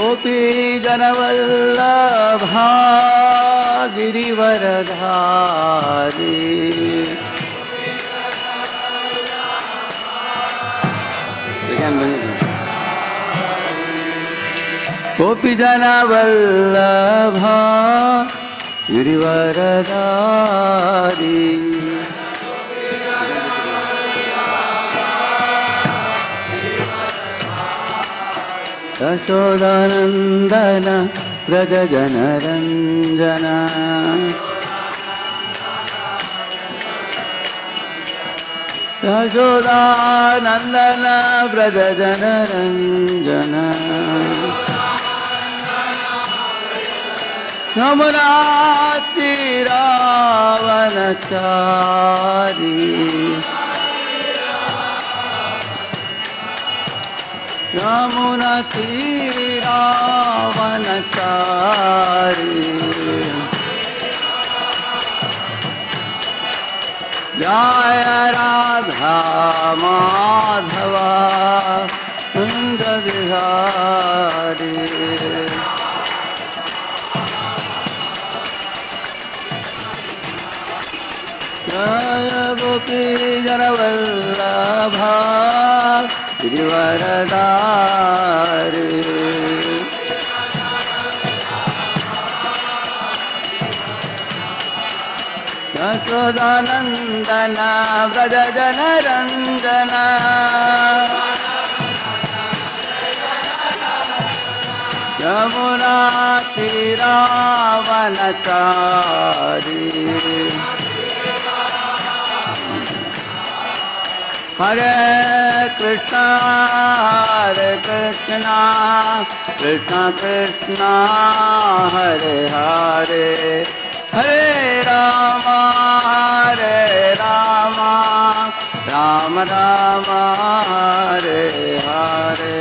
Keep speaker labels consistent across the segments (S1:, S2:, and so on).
S1: गोपी जनवल्लभा गिरिवरधारी गोपी जनवल्लभा गिरिवरधारी यशोदानन्दन व्रज जनरञ्जन यशोदानन्दन व्रज जनरञ्जन यमुना तीरावनचारी यमुना तीरावनचारी जय राधा माधवा कुंज विहारी जय गोपी जनवल्लभा गिरिवरधारी यशोदानन्दन व्रज जनरञ्जन यमुना तीरावनचारी हरे Krishna Krishna Krishna Hare Hare Hare Ram Ram Ram Hare Hare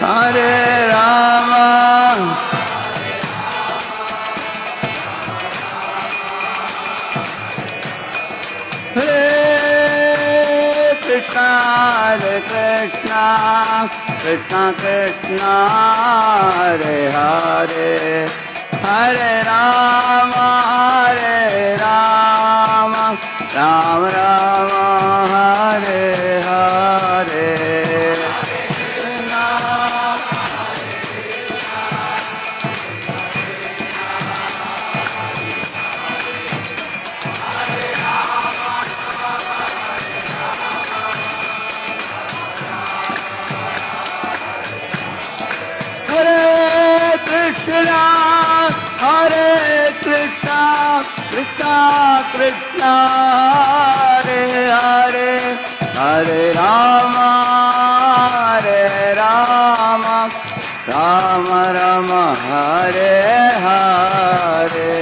S1: Hare Ram Krishna Krishna Krishna Hare Hare Hare Ram Ram Ram Hare Hare Krishna, Hare Krishna, Krishna Krishna, Hare Hare, Hare Rama, Rama Rama, Hare Hare.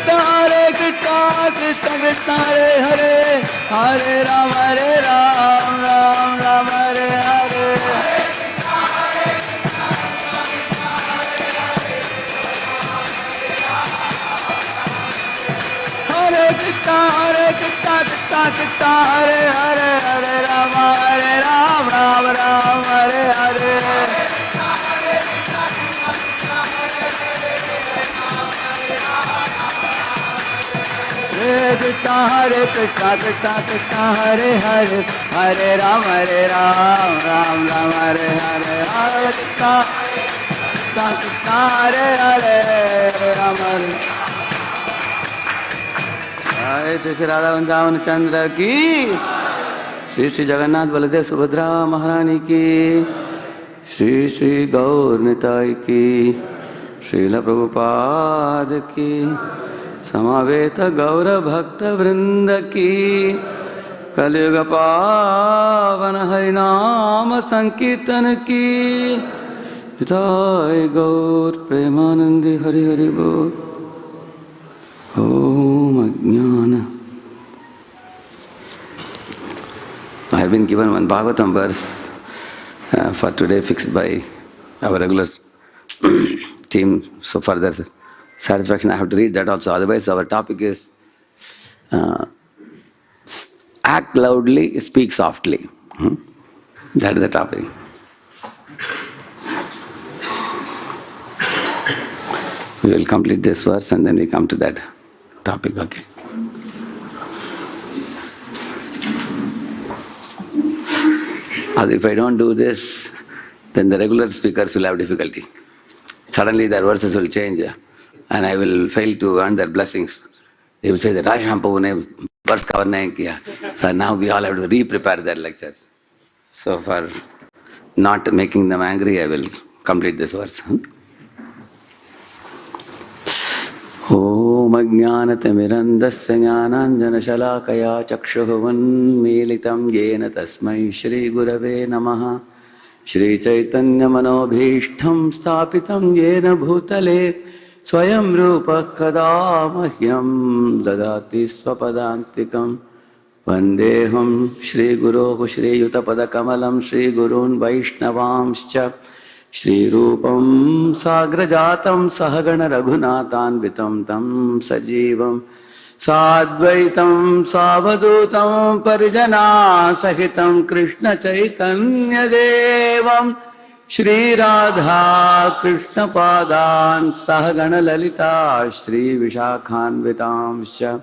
S1: Hare Krishna, Krishna Krishna, Hare Hare, Hare Ram, Ram Ram, Hare Hare. Hare Krishna, Krishna Krishna, Hare Hare, Hare Ram, Ram Ram, Hare Hare. Krishna, Hare Krishna, Krishna Krishna, Hare Hare, Hare Ram, Ram Ram, Hare Hare. Hare Krishna, Krishna Krishna, Hare Hare, Hare Ram, Hare. Hare Shri Radha Vrindavan Chandra की, Shri Shri Jagannath Baladev Subhadra Maharani की, Shri Shri Gaur Nitai की, Srila Prabhupada की, समावेत गौर भक्त वृंद की, कलयुग पावन हरिनाम संकीर्तन की, जय गौर प्रेमानंदी हरि हरि बोल. Om Ajnana. I have been given one Bhagavatam verse for today, fixed by our regular team. So for their satisfaction, I have to read that also. Otherwise, our topic is act loudly, speak softly. That is the topic. We will complete this verse and then we come to that topic, okay? As if I don't do this, then the regular speakers will have difficulty. Suddenly their verses will change and I will fail to earn their blessings. They will say that Radheshyam Prabhu ne verse cover nahi kiya. So now we all have to re-prepare their lectures. So for not making them angry, I will complete this verse. Om Ajnanatimirandasya Jnananjanashalakaya Chakshuvunmilitam Yena Tasmai Shri Gurave Namaha Shri Chaitanya Manobhishtham Sthapitam Yena Bhutale Swayam Rupa Kada Mahyam Dadati Swapadantikam Vandeham Shri Gurohu Shri Yutapada Kamalam Shri Gurun Vaishnavamscha Shri Rupam Sagrajatam Sahagana Raghunathanvitam Tam Sajivam Sadvaitam Savadutam Parijana Sahitam Krishna Chaitanya Devam Shri Radha Krishna Padan Sahagana Lalita Shri Vishakhanvitamscha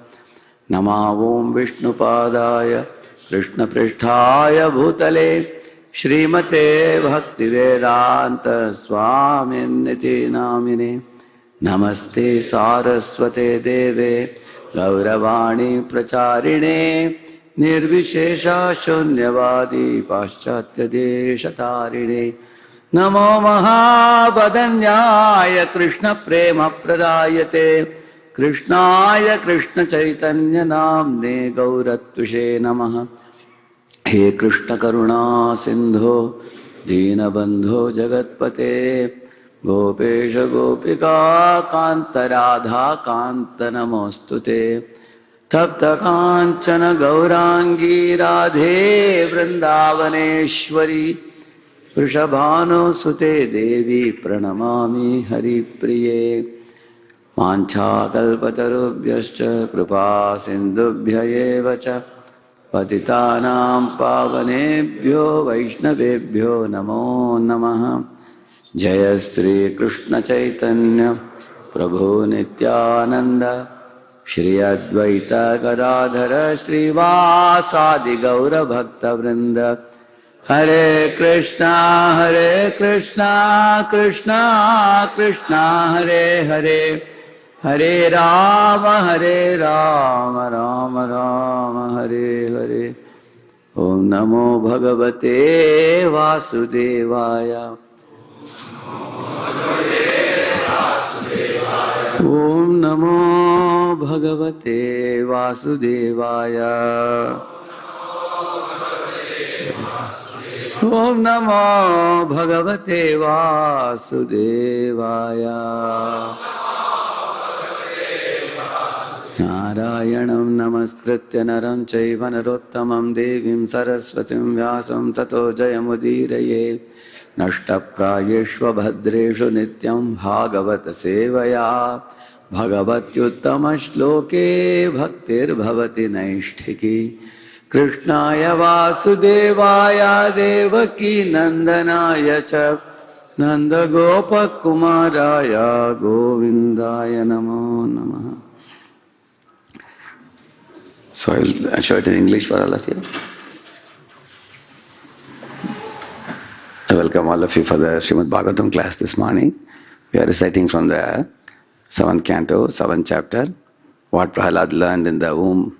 S1: Namavom Vishnu Padaya Krishna Pristhaya Bhutale Srimate Bhaktivedanta Swaminiti Namine Namaste Saraswate Deve Gauravani Pracharine Nirvishesha Shunyavadi Paschatya Deshatarine Namo Mahabhadanyaya Krishna Prema Pradayate Krishnaya Krishna Chaitanya Namne Gaurattushe Namaha He Krishna Karuna Sindho Deenabandho Jagatpate Gopesha Gopika Kanta Radha Kanta Namostute Tapta Kanchana Gaurangi Radhe Vrindavaneshwari Vrishabhano Sute Devi Pranamami Hari Priye Mancha Kalpatarubhyascha Kripa Sindhubhya Evacha Patitanam Pavanebhyo Vaishnavebhyo Namo Namaha Jaya Sri Krishna Chaitanya Prabhu Nityananda Shri Advaita Gadadhara Shri Vasadi Gaura Bhakta Vrinda Hare Krishna Krishna Krishna Hare Hare Hare Rama Rama Rama Hare Hare Om Namo Bhagavate Vasudevaya Om Namo Bhagavate Vasudevaya Om Namo Bhagavate Vasudevaya Narayanam Namaskritya Naram Chaiva Narottamam Devim Saraswatim Vyasam Tato Jayamudiraye Nashtaprayeshva Bhadreshu Nityam Bhagavata Sevaya Bhagavatyuttama Shloke Bhaktir Bhavati Naishtiki Krishnaya Vasudevaya Devaki Nandanaya Cha Nanda Gopa Kumaraya Govindaya Namo Namaha. So I will show it in English for all of you. I welcome all of you for the Srimad Bhagavatam class this morning. We are reciting from the 7th canto, 7th chapter, what Prahalad learned in the womb,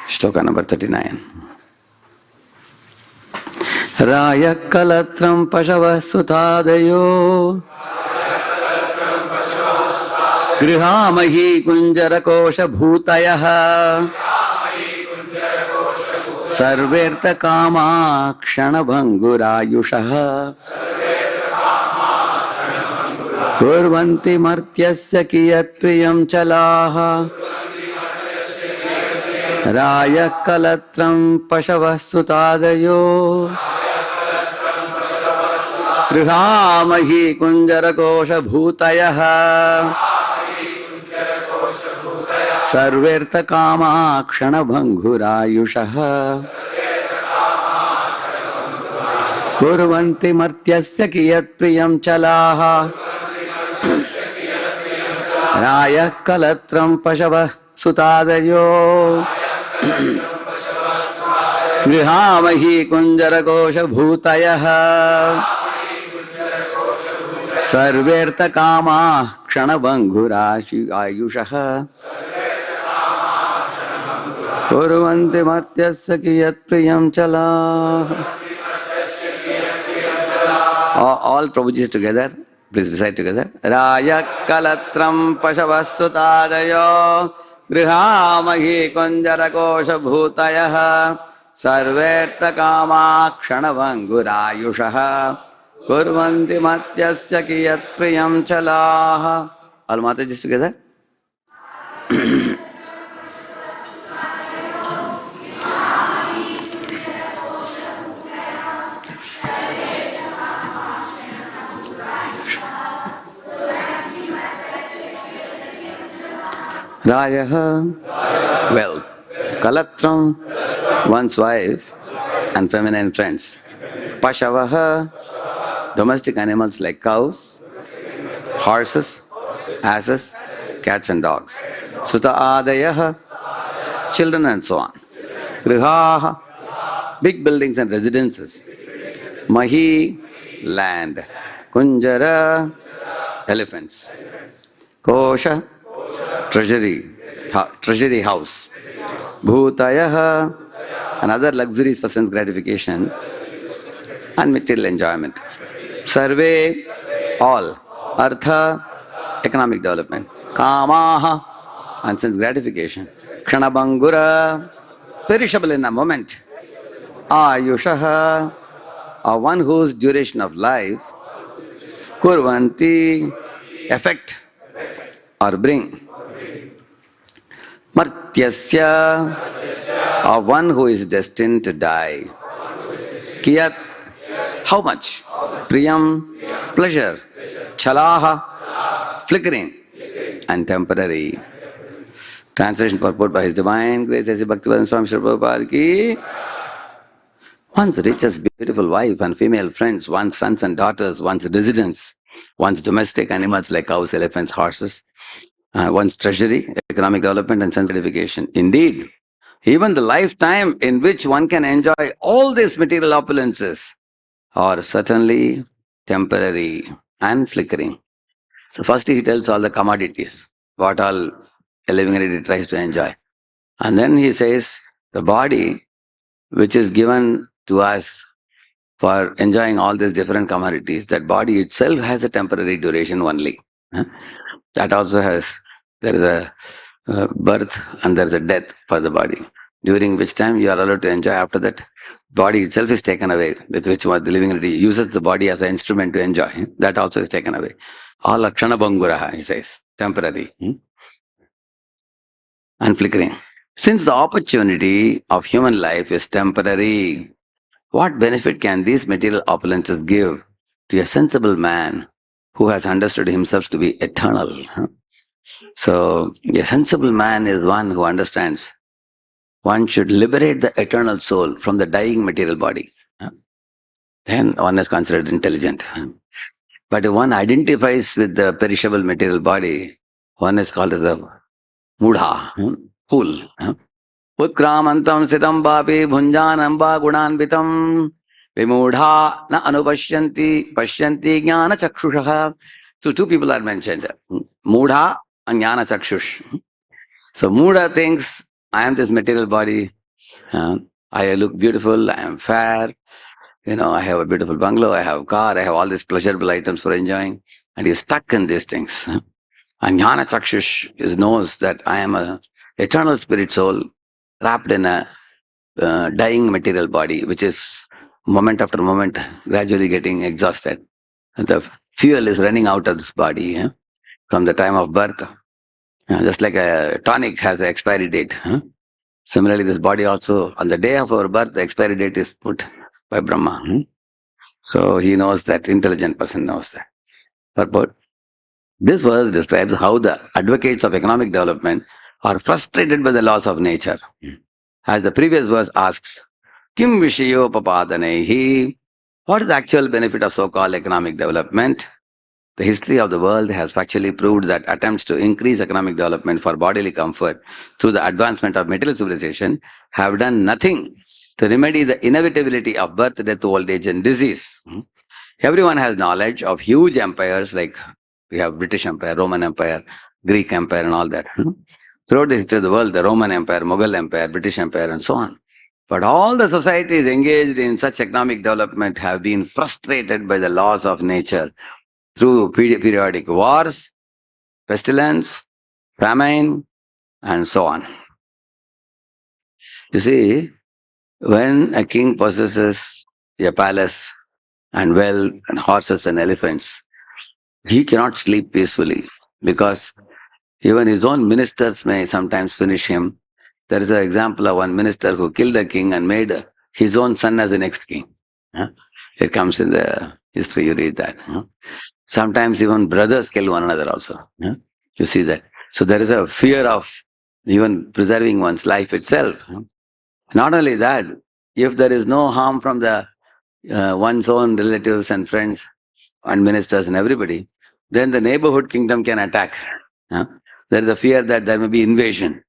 S1: shloka number 39. Raya kalatram pashavah sutadayo Grihamahi kunjarakosha bhutayah Sarverta kama kshana bhangurayushah Kurvanti martyasya kiyat priyam chalaha Raya kalatram pashavah sutadayo Grihamahi kunjara kosha bhutayaha Sarverta kama kshana bhangurayushaha Kurvanti martyasya kiyat priyam chalaha Raya kalatram pashavah sutadayo Grihamahi kunjara kosha bhutayaha Sarverta kama kshana bhangurayushaha Kurvanti martyasya kiyat priyam chala. All Prabhujis together, please recite together. Raya kalatram pashavastutadayo grihamahi kunjara kosha bhutayaha sarverta kama kshana bhangurayushaha kurvanti martyasya kiyat priyam chalaha. All Matajis together. Rayaha, wealth. Kalatram, one's wife and feminine friends. Pashavaha, domestic animals like cows, horses, asses, cats and dogs. Suta adayaha, children and so on. Grihaha, big buildings and residences. Mahi, land. Kunjara, elephants. Kosha, treasury house. Bhutayaha, and other luxuries for sense gratification and material enjoyment. Sarve, all. Artha, economic development. Kamaha, and sense gratification. Kshanabhangura, perishable in a moment. Ayushaha, one whose duration of life. Kurvanti, effect or bring. Martyasya, one who is destined to die. Kiyat, how much? Priyam, pleasure. Chalaha, flickering and temporary. Translation purport by His Divine Grace A.C. Bhaktivedanta Swami Srila Prabhupada ki. One's richest beautiful wife and female friends, one's sons and daughters, one's residents, one's domestic animals like cows, elephants, horses, one's treasury, economic development and sense gratification. Indeed, even the lifetime in which one can enjoy all these material opulences are certainly temporary and flickering. So first he tells all the commodities, what all a living entity tries to enjoy. And then he says, the body which is given to us for enjoying all these different commodities, that body itself has a temporary duration only. That also has, there is a birth and there is a death for the body, during which time you are allowed to enjoy. After that, body itself is taken away, with which the living entity uses the body as an instrument to enjoy. That also is taken away. All akshana bhanguraha, he says, temporary and flickering. Since the opportunity of human life is temporary, what benefit can these material opulences give to a sensible man who has understood himself to be eternal? So, a sensible man is one who understands one should liberate the eternal soul from the dying material body. Then one is considered intelligent. But if one identifies with the perishable material body, one is called as a mudha, fool. Utkramantam sitam papi bhunjanam va gunanvitam vimudha na anupashyanti pashyanti jnana chakshushaha. So two people are mentioned, mudha and jnana chakshush. So mudha thinks, I am this material body, I look beautiful, I am fair, I have a beautiful bungalow, I have a car, I have all these pleasurable items for enjoying, and he is stuck in these things. And jnana chakshush knows that I am an eternal spirit soul wrapped in a dying material body, which is moment after moment gradually getting exhausted. And the fuel is running out of this body from the time of birth. Just like a tonic has an expiry date. Similarly, this body also, on the day of our birth, the expiry date is put by Brahma. So he knows that, intelligent person knows that. Purport. This verse describes how the advocates of economic development are frustrated by the laws of nature. As the previous verse asks, Kim Vishayo Papadanaihi? What is the actual benefit of so-called economic development? The history of the world has factually proved that attempts to increase economic development for bodily comfort through the advancement of material civilization have done nothing to remedy the inevitability of birth, death, old age, and disease. Everyone has knowledge of huge empires like we have British Empire, Roman Empire, Greek Empire, and all that. Throughout the history of the world, the Roman Empire, Mughal Empire, British Empire, and so on. But all the societies engaged in such economic development have been frustrated by the laws of nature through periodic wars, pestilence, famine, and so on. You see, when a king possesses a palace and wealth and horses and elephants, he cannot sleep peacefully because even his own ministers may sometimes finish him. There is an example of one minister who killed a king and made his own son as the next king. It comes in the history, you read that. Sometimes even brothers kill one another also. You see that. So there is a fear of even preserving one's life itself. Not only that, if there is no harm from the one's own relatives and friends and ministers and everybody, then the neighborhood kingdom can attack. There is a fear that there may be invasion.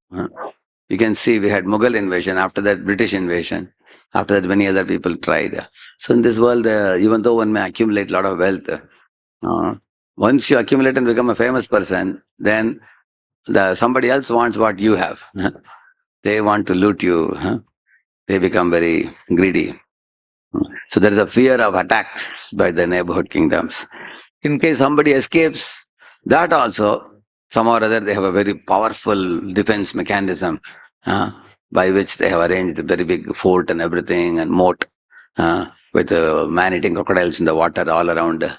S1: You can see we had Mughal invasion, after that British invasion, after that many other people tried. So in this world, even though one may accumulate a lot of wealth, once you accumulate and become a famous person, then somebody else wants what you have. They want to loot you. They become very greedy. So there is a fear of attacks by the neighborhood kingdoms. In case somebody escapes, that also, somehow or other, they have a very powerful defense mechanism by which they have arranged a very big fort and everything and moat with man-eating crocodiles in the water all around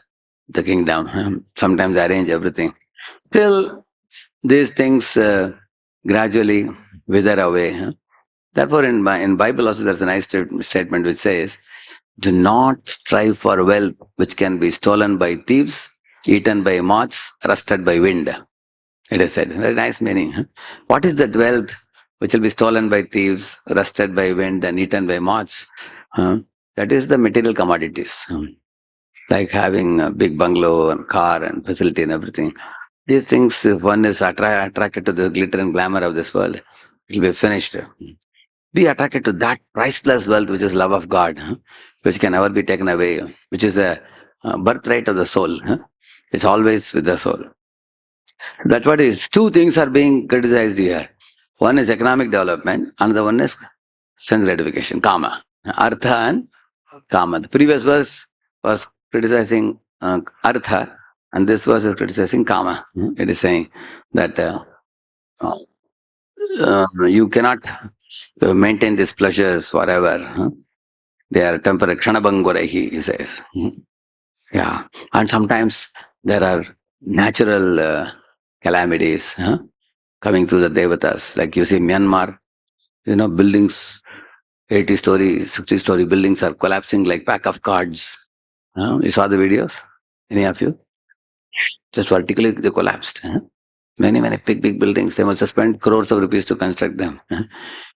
S1: the kingdom. Sometimes they arrange everything. Still, these things gradually wither away. Therefore, in Bible also there's a nice statement which says, do not strive for wealth which can be stolen by thieves, eaten by moths, rusted by wind. It is said. Very nice meaning. What is that wealth which will be stolen by thieves, rusted by wind, and eaten by moths? That is the material commodities. Like having a big bungalow and car and facility and everything. These things, if one is attracted to the glitter and glamour of this world, it will be finished. Be attracted to that priceless wealth which is love of God, which can never be taken away, which is a birthright of the soul. It's always with the soul. That's what it is. Two things are being criticized here. One is economic development, another one is sense gratification, kama. Artha and kama. The previous verse was criticizing artha, and this verse is criticizing kama. It is saying that you cannot maintain these pleasures forever. They are temporary. Kshanabhangurehi, he says. Yeah. And sometimes there are natural calamities coming through the devatas. Like you see Myanmar, buildings, 80-story, 60-story buildings are collapsing like pack of cards. You saw the videos? Any of you? Just vertically they collapsed. Many, many big buildings. They must have spent crores of rupees to construct them.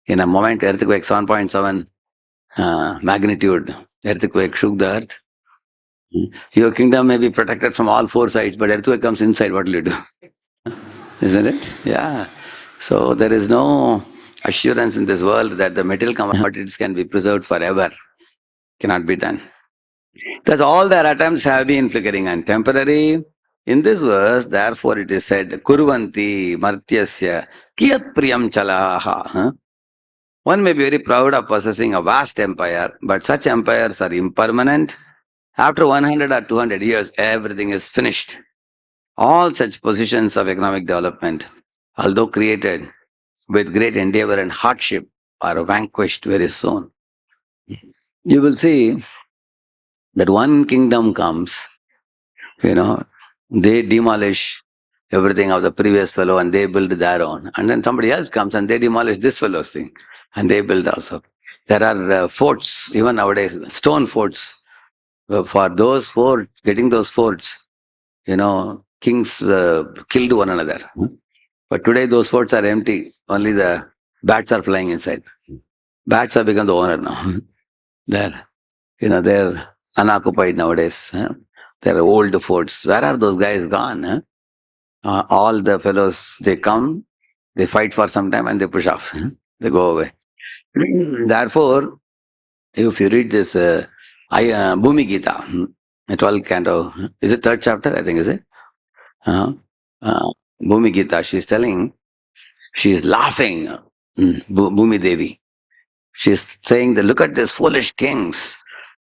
S1: In a moment, earthquake 7.7 magnitude, earthquake shook the earth. Your kingdom may be protected from all four sides, but earthquake comes inside, what will you do? Isn't it? Yeah. So there is no assurance in this world that the material commodities can be preserved forever. Cannot be done. Thus all their attempts have been flickering and temporary. In this verse, therefore, it is said, Kurvanti martyasya kiyat priyam chalaha. One may be very proud of possessing a vast empire, but such empires are impermanent. After 100 or 200 years, everything is finished. All such positions of economic development, although created with great endeavor and hardship, are vanquished very soon. You will see that one kingdom comes They demolish everything of the previous fellow and they build their own. And then somebody else comes and they demolish this fellow's thing and they build also. There are forts, even nowadays, stone forts. For those forts, getting those forts, kings killed one another. But today those forts are empty. Only the bats are flying inside. Bats have become the owner now. They're unoccupied nowadays. They're old forts. Where are those guys gone? All the fellows, they come, they fight for some time and they push off. They go away. Therefore, if you read this Bhumi Gita, 12th canto, is it third chapter? I think, is it? Bhumi Gita, she's laughing, Bhumi Devi. She's saying that look at these foolish kings.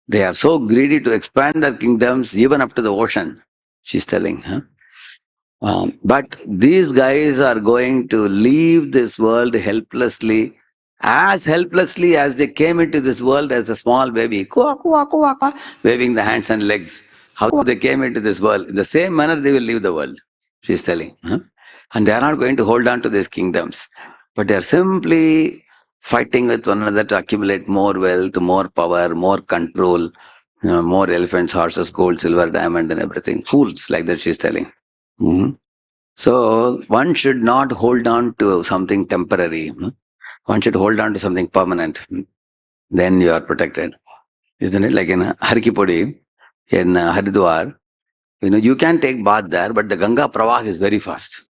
S1: They are so greedy to expand their kingdoms even up to the ocean. She's telling. But these guys are going to leave this world helplessly as they came into this world as a small baby, kwa, kwa, kwa, kwa, waving the hands and legs. How they came into this world, in the same manner they will leave the world, she's telling. And they are not going to hold on to these kingdoms, but they are simply fighting with one another to accumulate more wealth, more power, more control, more elephants, horses, gold, silver, diamond, and everything. Fools, like that she's telling. So one should not hold on to something temporary. One should hold on to something permanent. Then you are protected. Isn't it? Like in Harkipodi, in Haridwar, you can take bath there, but the Ganga Pravah is very fast.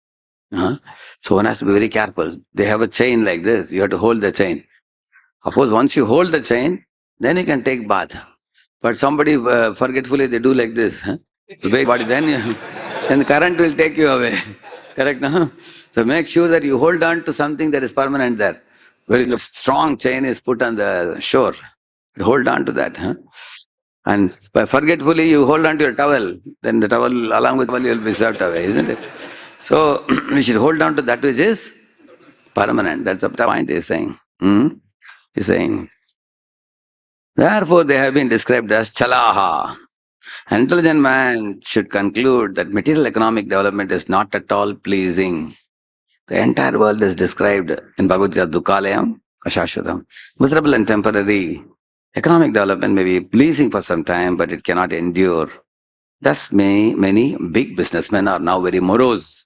S1: So one has to be very careful. They have a chain like this. You have to hold the chain. Of course, once you hold the chain, then you can take bath. But somebody forgetfully, they do like this. Then the current will take you away. Correct? No? So make sure that you hold on to something that is permanent there. Very strong chain is put on the shore. Hold on to that. And by forgetfully you hold on to your towel, then the towel along with the towel will be swept away, isn't it? So we should hold on to that which is permanent. That's what the point is saying. He's saying, therefore they have been described as chalaha. An intelligent man should conclude that material economic development is not at all pleasing. The entire world is described in Bhagavad Gita, Dukkalayam, Ashashvatam. Miserable and temporary. Economic development may be pleasing for some time, but it cannot endure. Thus, many big businessmen are now very morose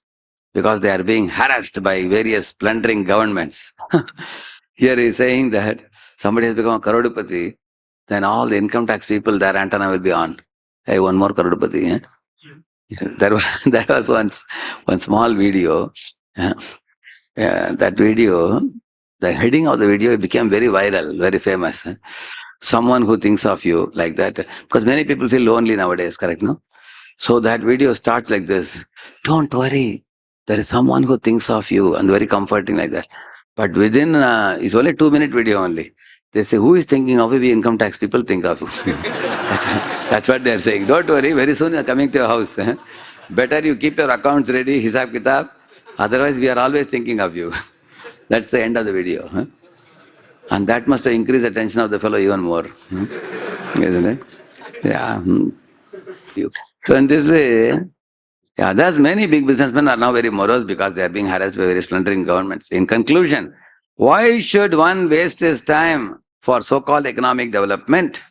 S1: because they are being harassed by various plundering governments. Here he is saying that somebody has become a Karodipati, then all the income tax people, their antenna will be on. Hey, one more Karodipati. There was once one small video. That video, the heading of the video became very viral, very famous. Someone who thinks of you like that. Because many people feel lonely nowadays, correct, no? So that video starts like this. Don't worry. There is someone who thinks of you, and very comforting like that. But within, it's only 2-minute video only. They say, who is thinking of you? We income tax people think of you. That's what they're saying. Don't worry, very soon you're coming to your house. Better you keep your accounts ready, hisab kitab. Otherwise, we are always thinking of you. That's the end of the video. And that must have increased the attention of the fellow even more. Isn't it? Yeah. So in this way, there's many big businessmen are now very morose because they are being harassed by various plundering governments. In conclusion, why should one waste his time for so-called economic development,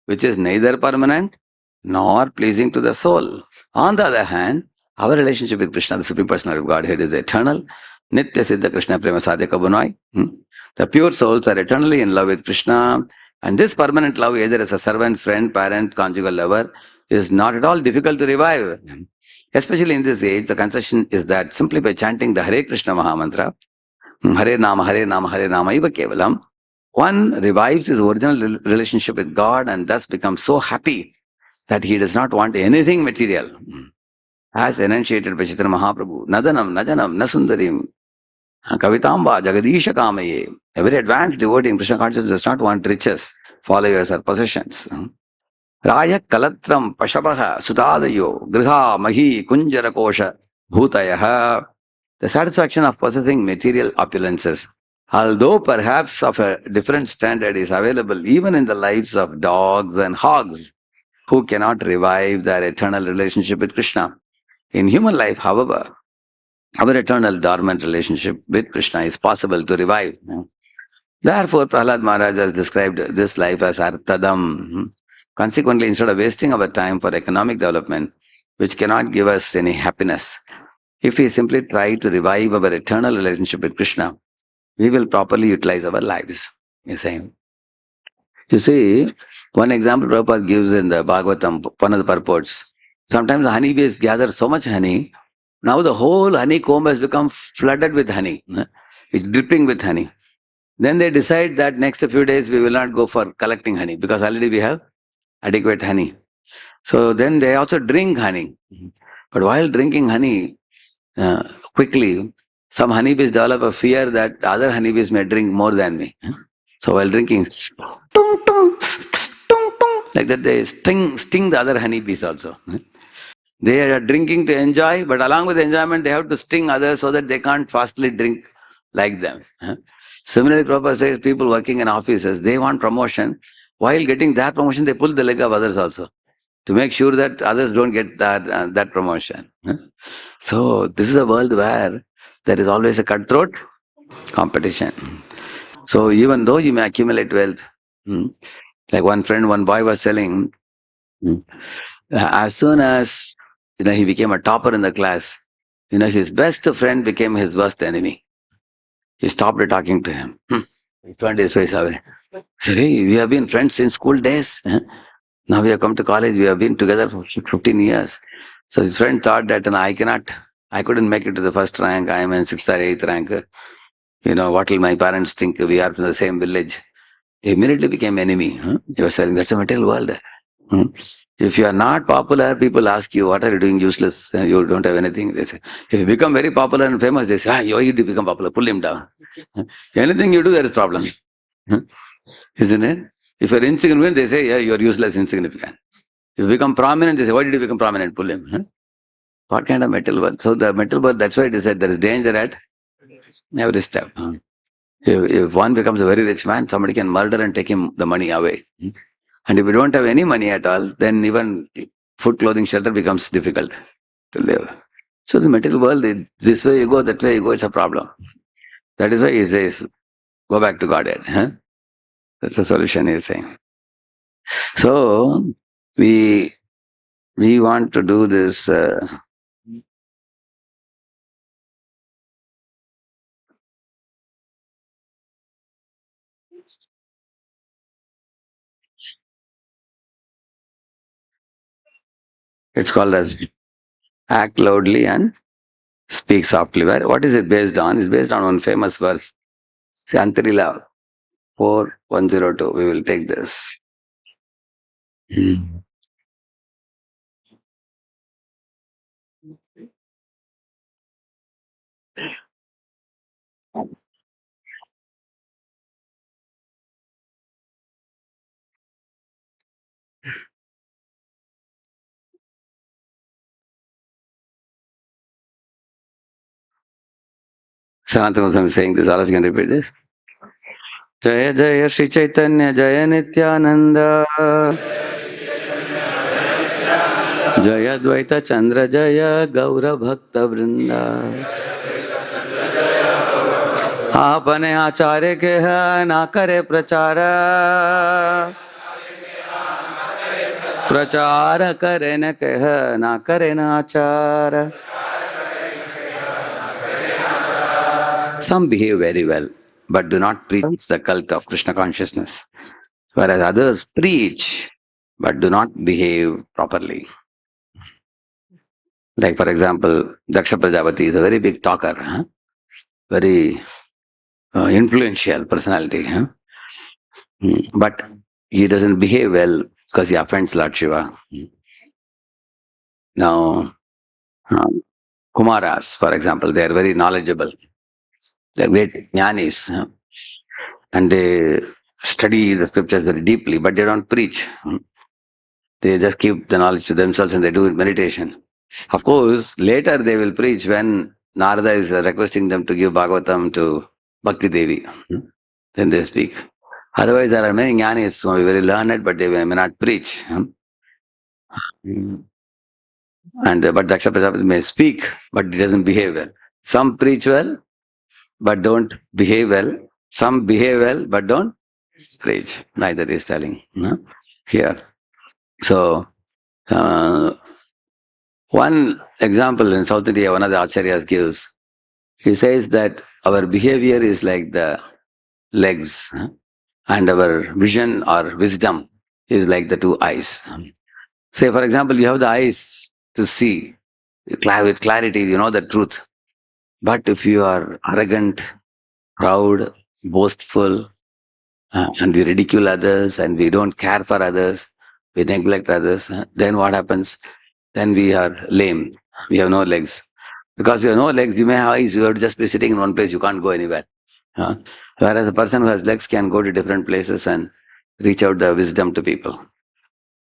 S1: which is neither permanent nor pleasing to the soul? On the other hand, our relationship with Krishna, the Supreme Personality of Godhead, is eternal. Nitya Siddha Krishna Prema Sadhya Bunoi. The pure souls are eternally in love with Krishna. And this permanent love, either as a servant, friend, parent, conjugal lover, is not at all difficult to revive. Especially in this age, the concession is that simply by chanting the Hare Krishna Mahamantra, Hare Nama, Hare Nama, Hare Nama, Iva Kevalam, one revives his original relationship with God and thus becomes so happy that he does not want anything material. As enunciated by Chaitanya Mahaprabhu, Nadanam, Najanam, Nasundarim, Kavitamba, Jagadisha Kamaye. A very advanced devotee in Krishna consciousness does not want riches, followers, or possessions. Raya Kalatram Pashabaha Sutadayo Griha Mahi Kunjara Kosha Bhutayaha. The satisfaction of possessing material opulences, although perhaps of a different standard, is available even in the lives of dogs and hogs. who cannot revive their eternal relationship with Krishna. In human life, however, our eternal dormant relationship with Krishna is possible to revive. Therefore, Prahlad Maharaj has described this life as artadam. Consequently, instead of wasting our time for economic development, which cannot give us any happiness, if we simply try to revive our eternal relationship with Krishna, we will properly utilize our lives. He's saying. You see, one example Prabhupada gives in the Bhagavatam, one of the purports. Sometimes the honeybees gather so much honey, now the whole honeycomb has become flooded with honey. It's dripping with honey. Then they decide that next few days we will not go for collecting honey because already we have adequate honey. So then they also drink honey. But while drinking honey, quickly, some honeybees develop a fear that other honeybees may drink more than me. So while drinking, tung, tung, tung, tung, like that they sting the other honeybees also. They are drinking to enjoy, but along with the enjoyment, they have to sting others so that they can't fastly drink like them. Similarly, Prabhupada says people working in offices, they want promotion. While getting that promotion, they pull the leg of others also to make sure that others don't get that promotion. So this is a world where there is always a cutthroat competition. So even though you may accumulate wealth, like one boy was telling, as soon as he became a topper in the class, his best friend became his worst enemy. He stopped talking to him. He turned his face away. He said, hey, we have been friends since school days. Now we have come to college. We have been together for 15 years. So his friend thought that I couldn't make it to the first rank. I am in 6th or 8th rank. What will my parents think? We are from the same village. He immediately became enemy. He was saying, that's a material world. If you are not popular, people ask you, what are you doing useless? You don't have anything. They say, if you become very popular and famous, they say, why did you become popular? Pull him down. Anything you do, there is problem. Isn't it? If you're insignificant, they say, yeah, you're useless, insignificant. If you become prominent, they say, why did you become prominent? Pull him. What kind of metal world? So the metal world, that's why it is said there is danger at every step. If one becomes a very rich man, somebody can murder and take him the money away. And if you don't have any money at all, then even food, clothing, shelter becomes difficult to live. So the material world, this way you go, that way you go, it's a problem. That is why he says, go back to Godhead. That's the solution he's saying. So we want to do this. It's called as act loudly and speak softly. What is it based on? It's based on one famous verse, Antarila 4102. We will take this. Sanatana Muslim is saying this. All of you can repeat this. Jaya Jaya Shri Chaitanya Jaya Nityananda Jaya Dvaita Chandra Jaya Gaura Bhakta Vrinda आपने आचार्य के है ना करे प्रचार प्रचार करे न कह ना करे न आचार. Some behave very well, but do not preach the cult of Krishna consciousness, whereas others preach, but do not behave properly. Like for example, Daksha Prajapati is a very big talker, very influential personality, but he doesn't behave well because he offends Lord Shiva. Now, Kumaras, for example, they are very knowledgeable. They are great jnanis, and they study the scriptures very deeply, but they don't preach. They just keep the knowledge to themselves and they do meditation. Of course, later they will preach when Narada is requesting them to give Bhagavatam to Bhakti Devi. Then they speak. Otherwise, there are many jnanis who are very learned, but they may not preach. And but Daksha Prajapati may speak, but he doesn't behave well. Some preach well, but don't behave well. Some behave well, but don't preach. Neither is telling here. So, one example in South India, one of the acharyas gives. He says that our behavior is like the legs, and our vision or wisdom is like the two eyes. Say, for example, you have the eyes to see with clarity, you know the truth. But if you are arrogant, proud, boastful, and we ridicule others and we don't care for others, we neglect others, then what happens? Then we are lame. We have no legs. Because we have no legs, we may have eyes, you have to just be sitting in one place, you can't go anywhere. Whereas a person who has legs can go to different places and reach out the wisdom to people.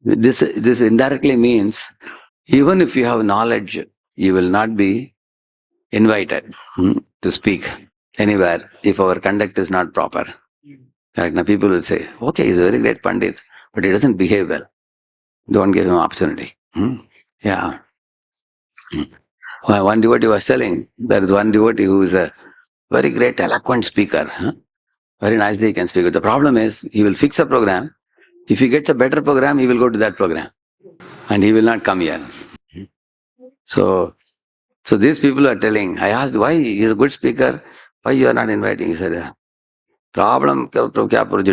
S1: This indirectly means even if you have knowledge, you will not be invited to speak anywhere if our conduct is not proper. Correct? Now people will say, okay, he's a very great Pandit, but he doesn't behave well. Don't give him opportunity. Yeah. One devotee was telling, there is one devotee who is a very great eloquent speaker. Very nicely he can speak. But the problem is, he will fix a program. If he gets a better program, he will go to that program. And he will not come here. So these people are telling, I asked, why you're a good speaker, why you are not inviting? He said, problem kya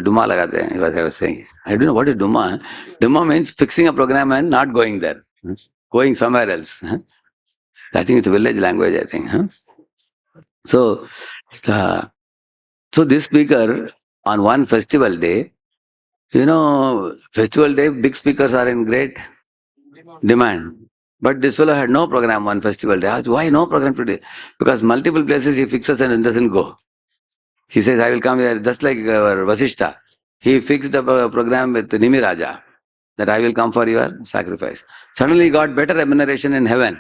S1: Duma lagate hain? What I was saying. I don't know what is Duma. Duma means fixing a program and not going there. Going somewhere else. I think it's a village language, I think. So this speaker, on one festival day, festival day, big speakers are in great demand. But this fellow had no program on festival day. I asked, why no program today? Because multiple places he fixes and doesn't go. He says, I will come here, just like our Vasishta. He fixed a program with Nimi Raja, that I will come for your sacrifice. Suddenly he got better remuneration in heaven.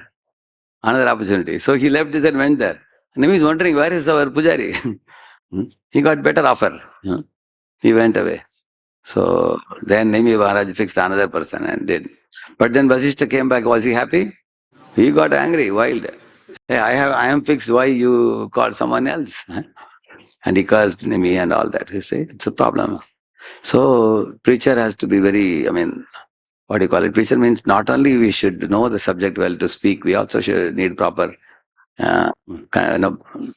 S1: Another opportunity. So he left this and went there. Nimi is wondering, where is our Pujari? He got better offer. He went away. So then Nimi Maharaj fixed another person and did. But then Vasishta came back. Was he happy? He got angry, wild. Hey, I am fixed. Why you called someone else? And he cursed Nimi and all that. You see, it's a problem. So preacher has to be very, what do you call it? Preacher means not only we should know the subject well to speak, we also should need proper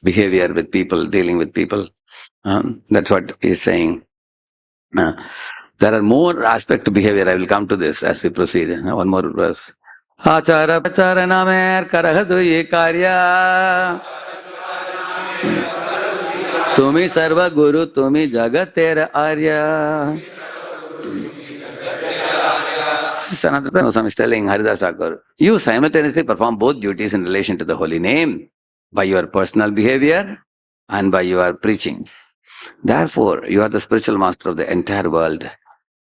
S1: behavior with people, dealing with people. That's what he's saying. There are more aspects to behavior. I will come to this as we proceed. One more verse. Achara pachara namer karahadu ye karya. Tumi sarva guru, tumi jagatera arya. Sanatana Goswami is telling Haridas Thakur, you simultaneously perform both duties in relation to the holy name by your personal behavior and by your preaching. Therefore, you are the spiritual master of the entire world,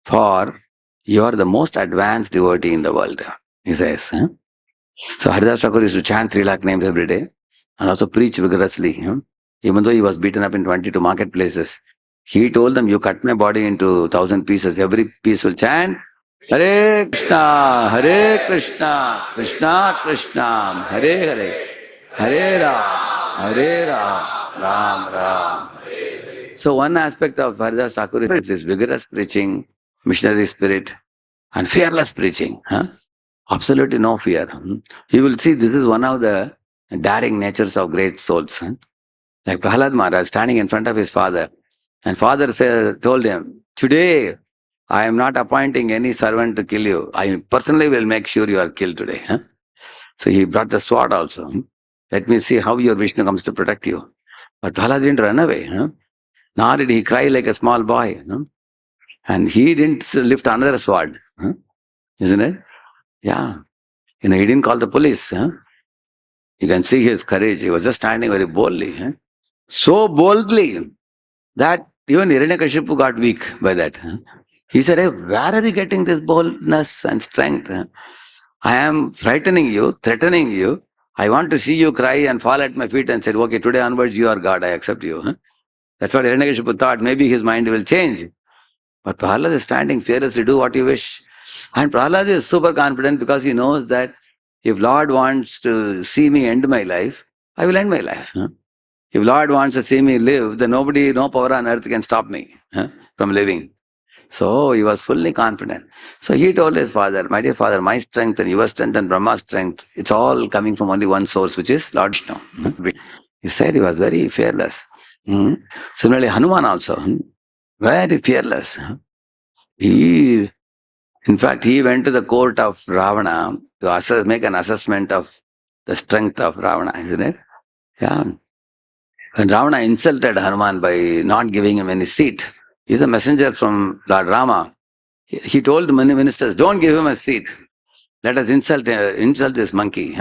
S1: for you are the most advanced devotee in the world, he says. So Haridas Thakur used to chant 3 lakh names every day and also preach vigorously. Even though he was beaten up in 22 marketplaces, he told them, you cut my body into 1,000 pieces, every piece will chant, Hare Krishna, Hare Krishna, Krishna Krishna, Hare Hare, Hare Ram, Ram Ram. So one aspect of Haridas Thakur is this vigorous preaching, missionary spirit, and fearless preaching. Absolutely no fear. You will see this is one of the daring natures of great souls. Like Prahlad Maharaj standing in front of his father, and father told him, today I am not appointing any servant to kill you. I personally will make sure you are killed today. So he brought the sword also. Let me see how your Vishnu comes to protect you. But Prahlad didn't run away. Nor did he cry like a small boy. And he didn't lift another sword. Isn't it? Yeah. He didn't call the police. You can see his courage. He was just standing very boldly. So boldly that even Hiranyakashipu got weak by that. He said, hey, where are you getting this boldness and strength? I am frightening you, threatening you. I want to see you cry and fall at my feet and said, okay, today onwards you are God, I accept you. That's what Hiranyakashipu thought. Maybe his mind will change. But Prahlad is standing fearlessly, do what you wish. And Prahlad is super confident because he knows that if Lord wants to see me end my life, I will end my life. If Lord wants to see me live, then nobody, no power on earth can stop me from living. So he was fully confident. So he told his father, my dear father, my strength and your strength and Brahma's strength, it's all coming from only one source, which is Lord Vishnu. He said he was very fearless. Similarly, Hanuman also, very fearless. He, in fact, he went to the court of Ravana to make an assessment of the strength of Ravana, isn't it? Yeah. When Ravana insulted Hanuman by not giving him any seat, he's a messenger from Lord Rama. He told many ministers, don't give him a seat. Let us insult this monkey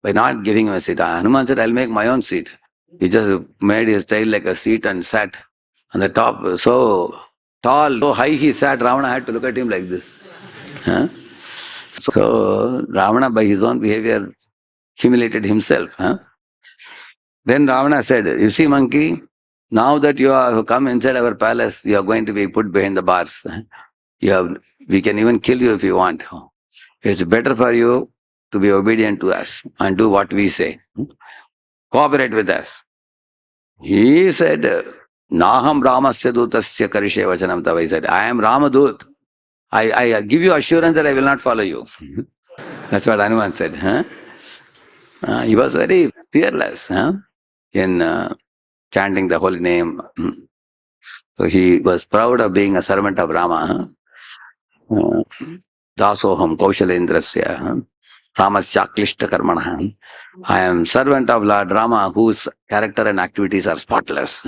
S1: by not giving him a seat. Hanuman said, I'll make my own seat. He just made his tail like a seat and sat on the top. So tall, so high he sat, Ravana had to look at him like this. So Ravana, by his own behavior, humiliated himself. Then Ravana said, you see, monkey, now that you have come inside our palace, you are going to be put behind the bars. We can even kill you if you want. It's better for you to be obedient to us and do what we say. Cooperate with us. He said, Naham Ramasya Dutasya Karishe Vachanam Tava. He said, I am Ramadut. I give you assurance that I will not follow you. That's what Hanuman said. He was very fearless in chanting the holy name. So he was proud of being a servant of Rama. Dasoham Kaushalendrasya Ramasya Klishta Karmana. I am servant of Lord Rama whose character and activities are spotless.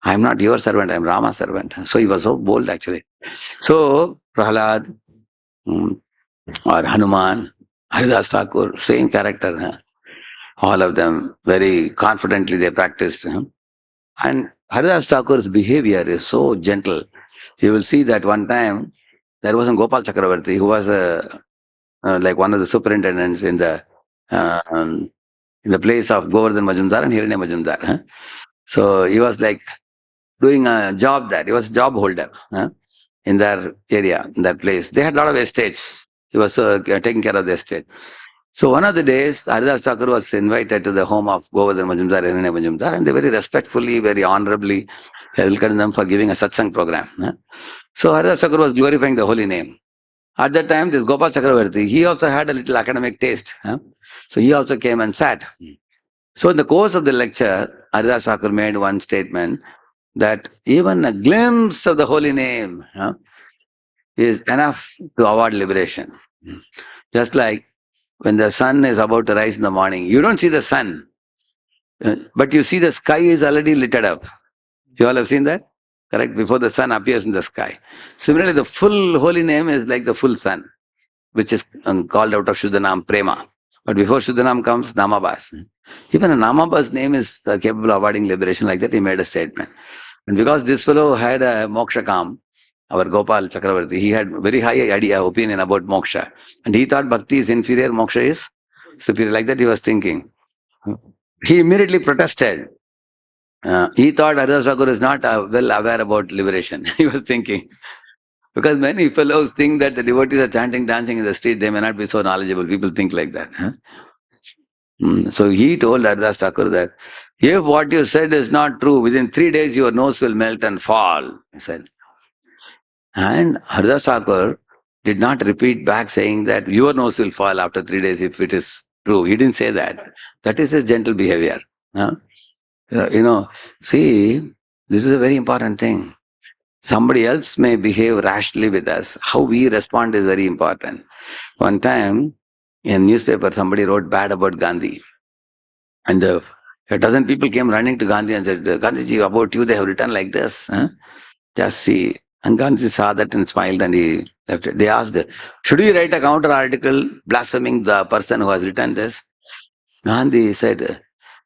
S1: I am not your servant, I am Rama's servant. So he was so bold actually. So Prahlad or Hanuman, Haridas Thakur, same character. All of them very confidently they practiced. And Haridas Thakur's behavior is so gentle. You will see that one time there was a Gopal Chakravarti who was like one of the superintendents in the place of Govardhan Majumdar and Hiranya Majumdar. So he was like doing a job there. He was a job holder in their area, in that place. They had a lot of estates. He was taking care of the estate. So one of the days, Haridas Thakur was invited to the home of Govardhan Majumdar, Hiranya Majumdar, and they very respectfully, very honorably welcomed them for giving a satsang program. So Haridas Thakur was glorifying the holy name. At that time, this Gopal Chakravarti, he also had a little academic taste. So he also came and sat. So in the course of the lecture, Haridas Thakur made one statement that even a glimpse of the holy name is enough to award liberation. Just like when the sun is about to rise in the morning, you don't see the sun, but you see the sky is already lit up. You all have seen that? Correct? Before the sun appears in the sky. Similarly, the full holy name is like the full sun, which is called out of Shuddhanam Prema. But before Shuddhanam comes Namabhas. Even a Namabhas name is capable of awarding liberation. Like that, he made a statement. And because this fellow had a moksha kam, our Gopal Chakravarti, he had very high opinion about moksha. And he thought bhakti is inferior, moksha is superior. Like that he was thinking. He immediately protested. He thought Haridas Thakur is not well aware about liberation. He was thinking. Because many fellows think that the devotees are chanting, dancing in the street, they may not be so knowledgeable. People think like that. So he told Haridas Thakur that, if what you said is not true, within 3 days your nose will melt and fall, he said. And Haridas Thakur did not repeat back saying that your nose will fall after 3 days if it is true. He didn't say that. That is his gentle behavior. See, this is a very important thing. Somebody else may behave rashly with us. How we respond is very important. One time, in a newspaper, somebody wrote bad about Gandhi. And a dozen people came running to Gandhi and said, Gandhiji, about you, they have written like this. Just see. And Gandhi saw that and smiled and he left it. They asked, should we write a counter article blaspheming the person who has written this? Gandhi said,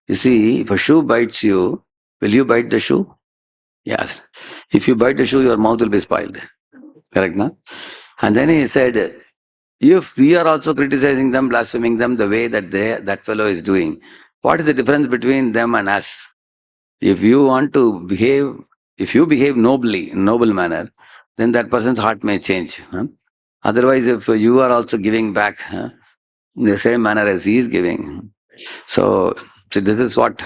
S1: you see, if a shoe bites you, will you bite the shoe? Yes. If you bite the shoe, your mouth will be spoiled. Correct, no? And then he said, if we are also criticizing them, blaspheming them the way that that fellow is doing, what is the difference between them and us? If you want to behave, if you behave nobly, in noble manner, then that person's heart may change. Otherwise, if you are also giving back in the same manner as he is giving. So this is what,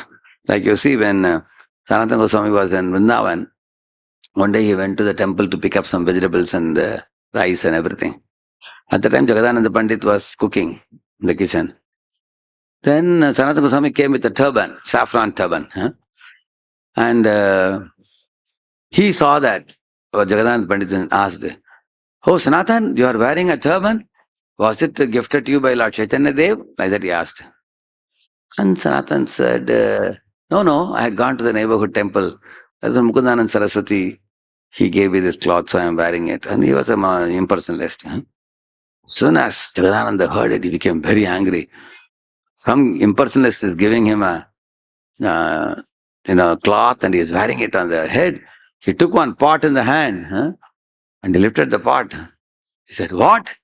S1: like you see, when Sanatana Goswami was in Vrindavan, one day he went to the temple to pick up some vegetables and rice and everything. At the time, Jagadananda Pandit was cooking in the kitchen. Then Sanatana Goswami came with a turban, saffron turban. And he saw that. Jagadananda Pandit asked, "Oh, Sanatan, you are wearing a turban? Was it gifted to you by Lord Chaitanya Dev?" Like that he asked. And Sanatan said, no, I had gone to the neighborhood temple. There's a Mukundanand Saraswati. He gave me this cloth, so I am wearing it. And he was an impersonalist. Soon as Jagadananda heard it, he became very angry. Some impersonalist is giving him a cloth and he is wearing it on the head. He took one pot in the hand and he lifted the pot. He said, "What?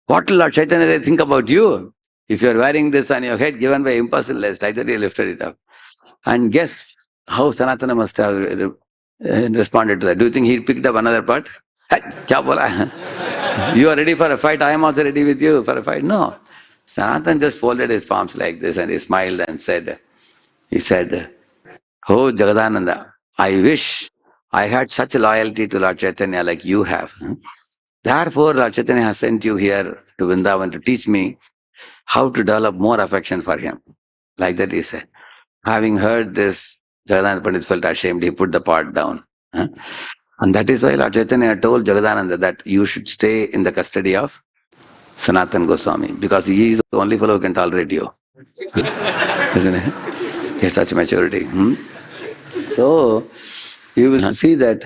S1: What will Lord Chaitanya think about you? If you are wearing this on your head given by impersonalist." I thought he lifted it up. And guess how Sanatana must have responded to that. Do you think he picked up another part? Hey, kya bola? You are ready for a fight, I am also ready with you for a fight. No. Sanatana just folded his palms like this and he smiled and said, "Oh Jagadananda, I wish I had such a loyalty to Lord Chaitanya like you have. Therefore, Lord Chaitanya has sent you here to Vrindavan to teach me how to develop more affection for him." Like that he said. Having heard this, Jagadananda Pandit felt ashamed. He put the pot down. And that is why Lord Chaitanya told Jagadananda that you should stay in the custody of Sanatan Goswami, because he is the only fellow who can tolerate you. Isn't it? He has such maturity. So, you will see that.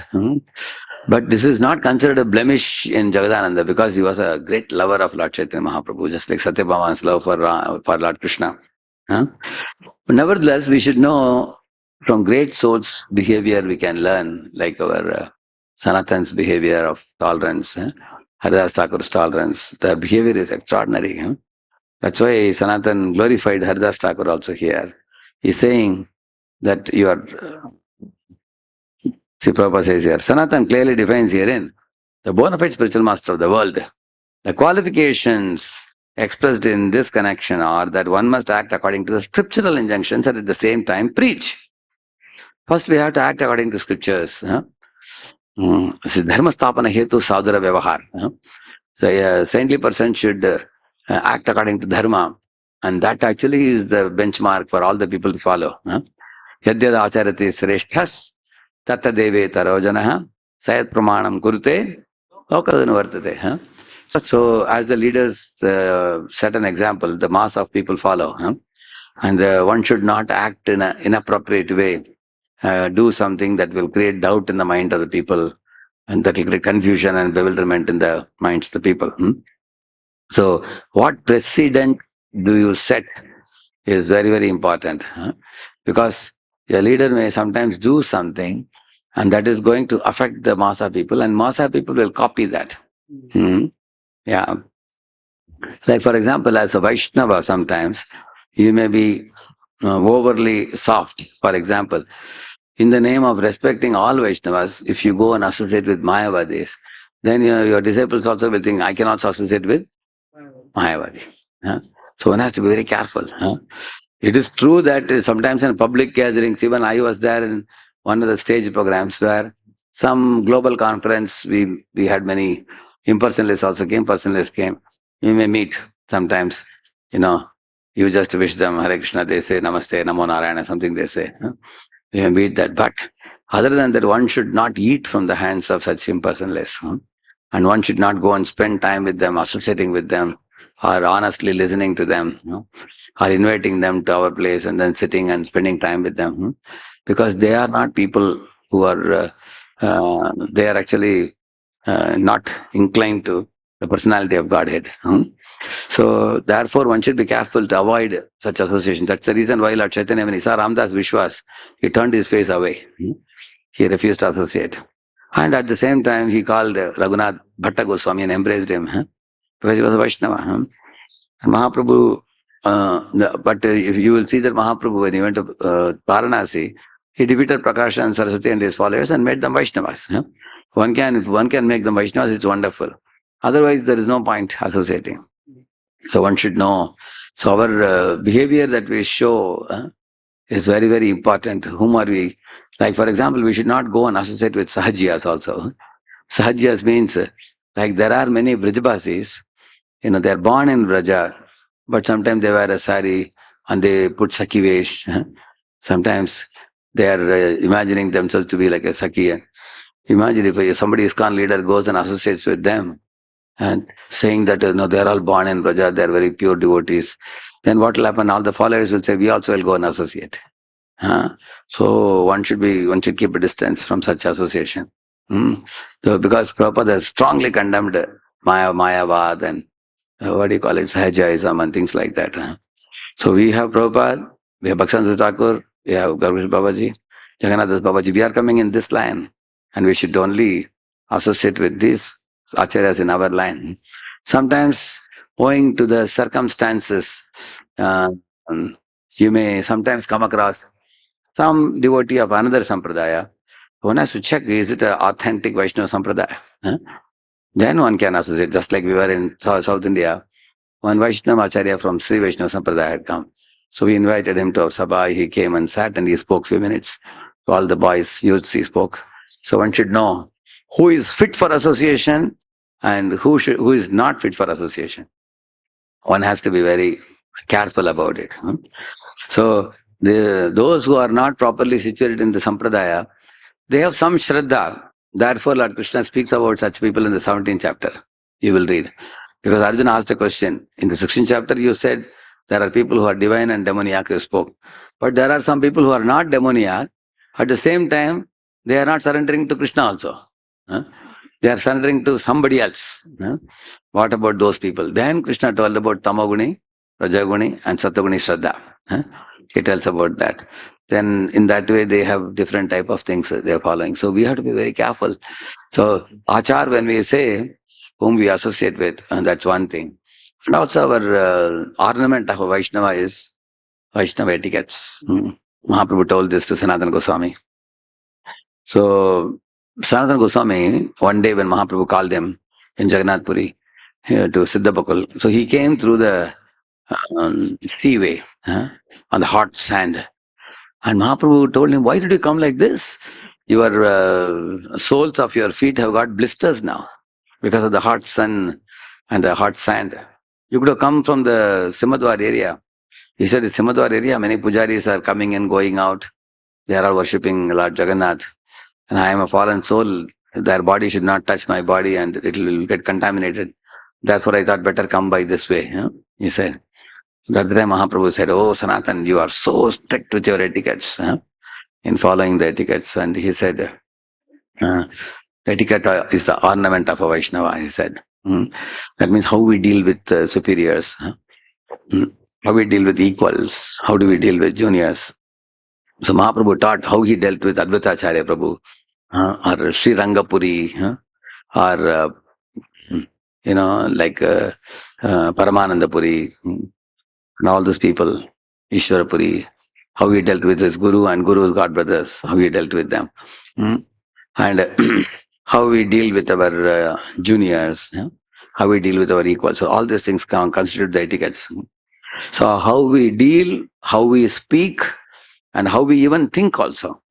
S1: But this is not considered a blemish in Jagadananda, because he was a great lover of Lord Chaitanya Mahaprabhu, just like Satyabhama's love for Lord Krishna. But nevertheless, we should know from great souls' behavior we can learn, like our Sanatan's behavior of tolerance, Haridas Thakur's tolerance. Their behavior is extraordinary. That's why Sanatan glorified Haridas Thakur also here. He's saying that you are, see Prabhupada says here, Sanatan clearly defines herein the bona fide spiritual master of the world. The qualifications expressed in this connection are that one must act according to the scriptural injunctions and at the same time preach. First we have to act according to scriptures. Dharma stapana hetu sadhura vyavahar. So a saintly person should act according to dharma, and that actually is the benchmark for all the people to follow. Yadyad acharati sreshthas tata deve tarojanaha sayat pramanam kurute lokadanu vartate. So as the leaders set an example, the mass of people follow. And one should not act in an inappropriate way, do something that will create doubt in the mind of the people, and that will create confusion and bewilderment in the minds of the people. So what precedent do you set is very, very important. Because a leader may sometimes do something and that is going to affect the mass of people, and mass of people will copy that. Yeah. Like for example, as a Vaishnava sometimes, you may be overly soft. For example, in the name of respecting all Vaishnavas, if you go and associate with Mayavadis, then your disciples also will think, I can also associate with Mayavadi. So one has to be very careful. It is true that sometimes in public gatherings, even I was there in one of the stage programs where some global conference, we had many impersonalists also came, personalists came. You may meet sometimes, you just wish them Hare Krishna, they say Namaste, Namo Narayana, something they say. You may meet that. But other than that, one should not eat from the hands of such impersonalists. And one should not go and spend time with them, associating with them, or honestly listening to them, or inviting them to our place and then sitting and spending time with them. Because they are not people who are, they are actually not inclined to the personality of Godhead. So therefore one should be careful to avoid such association. That's the reason why Lord Chaitanya, when he saw Ramdas Vishwas, he turned his face away. He refused to associate. And at the same time, he called Raghunath Bhatta Goswami and embraced him, because he was a Vaishnava. And Mahaprabhu, but if you will see that Mahaprabhu, when he went to Varanasi, he defeated Prakasha and Saraswati and his followers and made them Vaishnavas. If one can make them Vaishnavas, it's wonderful. Otherwise, there is no point associating. So one should know. So our behavior that we show is very, very important. Whom are we? Like, for example, we should not go and associate with Sahajiyas also. Sahajiyas means, like there are many Vrijabasis, they are born in Vraja, but sometimes they wear a sari and they put Saki Vesh. Sometimes they are imagining themselves to be like a Saki. Imagine if somebody ISKCON leader goes and associates with them and saying that they are all born in Vraja, they are very pure devotees. Then what will happen? All the followers will say, we also will go and associate. So one should keep a distance from such association. So because Prabhupada has strongly condemned Mayavad and what do you call it, Sahajaism and things like that. So we have Prabhupada, we have Bhaktivinoda Thakur, we have Gaurav Babaji, Jagannath Das Babaji. We are coming in this line and we should only associate with these acharyas in our line. Sometimes, owing to the circumstances, you may sometimes come across some devotee of another sampradaya. One has to check, is it an authentic Vaishnava sampradaya? Then one can associate, just like we were in South India. One Vaishnava Acharya from Sri Vaishnava Sampradaya had come. So we invited him to our sabha. He came and sat and he spoke few minutes. So all the boys used, he spoke. So one should know who is fit for association and who is not fit for association. One has to be very careful about it. So those who are not properly situated in the Sampradaya, they have some Shraddha. Therefore, Lord Krishna speaks about such people in the 17th chapter. You will read. Because Arjuna asked a question. In the 16th chapter, you said there are people who are divine and demoniac, you spoke. But there are some people who are not demoniac. At the same time, they are not surrendering to Krishna also. They are surrendering to somebody else. What about those people? Then Krishna told about Tamoguni, Rajaguni, and Sataguni Shraddha. He tells about that. Then in that way, they have different type of things they are following. So we have to be very careful. So Achar, when we say whom we associate with, that's one thing. And also our ornament of a Vaishnava is Vaishnava etiquettes. Mahaprabhu told this to Sanatana Goswami. So Sanatana Goswami, one day when Mahaprabhu called him in Jagannath Puri to Siddhapakul, so he came through the seaway on the hot sand. And Mahaprabhu told him, why did you come like this? Your soles of your feet have got blisters now because of the hot sun and the hot sand. You could have come from the Simadwar area. He said, the Simadwar area, many pujaris are coming and going out. They are all worshipping Lord Jagannath. And I am a fallen soul. Their body should not touch my body and it will get contaminated. Therefore, I thought better come by this way. He said. That's the time Mahaprabhu said, oh, Sanatan, you are so strict with your etiquettes, in following the etiquettes. And he said, etiquette is the ornament of a Vaishnava, he said. That means how we deal with superiors, how we deal with equals, how do we deal with juniors. So Mahaprabhu taught how he dealt with Advaitacharya Prabhu, or Sri Rangapuri, or, like Paramananda Puri, and all those people, Ishwarapuri, how he dealt with his guru and guru's god brothers, how he dealt with them. And how we deal with our juniors, how we deal with our equals. So all these things constitute the etiquettes. So how we deal, how we speak, and how we even think also.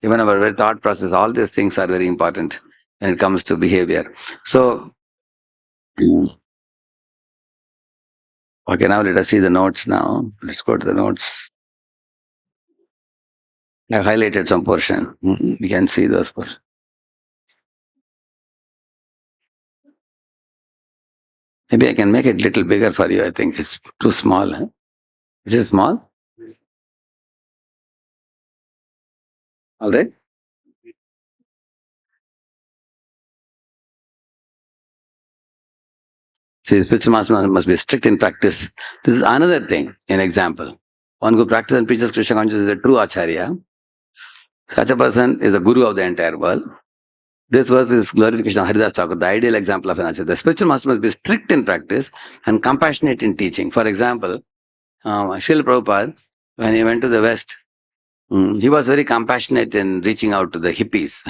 S1: Even our thought process, all these things are very important when it comes to behavior. So, okay, now let us see the notes now. Let's go to the notes. I've highlighted some portion. You can see those portions. Maybe I can make it a little bigger for you. I think it's too small. Is it small? All right. See, spiritual master must be strict in practice. This is another thing, an example. One who practices and preaches Krishna consciousness is a true acharya. Such a person is the guru of the entire world. This verse is glorification of Haridas Thakur, the ideal example of an acharya. The spiritual master must be strict in practice and compassionate in teaching. For example, Srila Prabhupada, when he went to the West, he was very compassionate in reaching out to the hippies.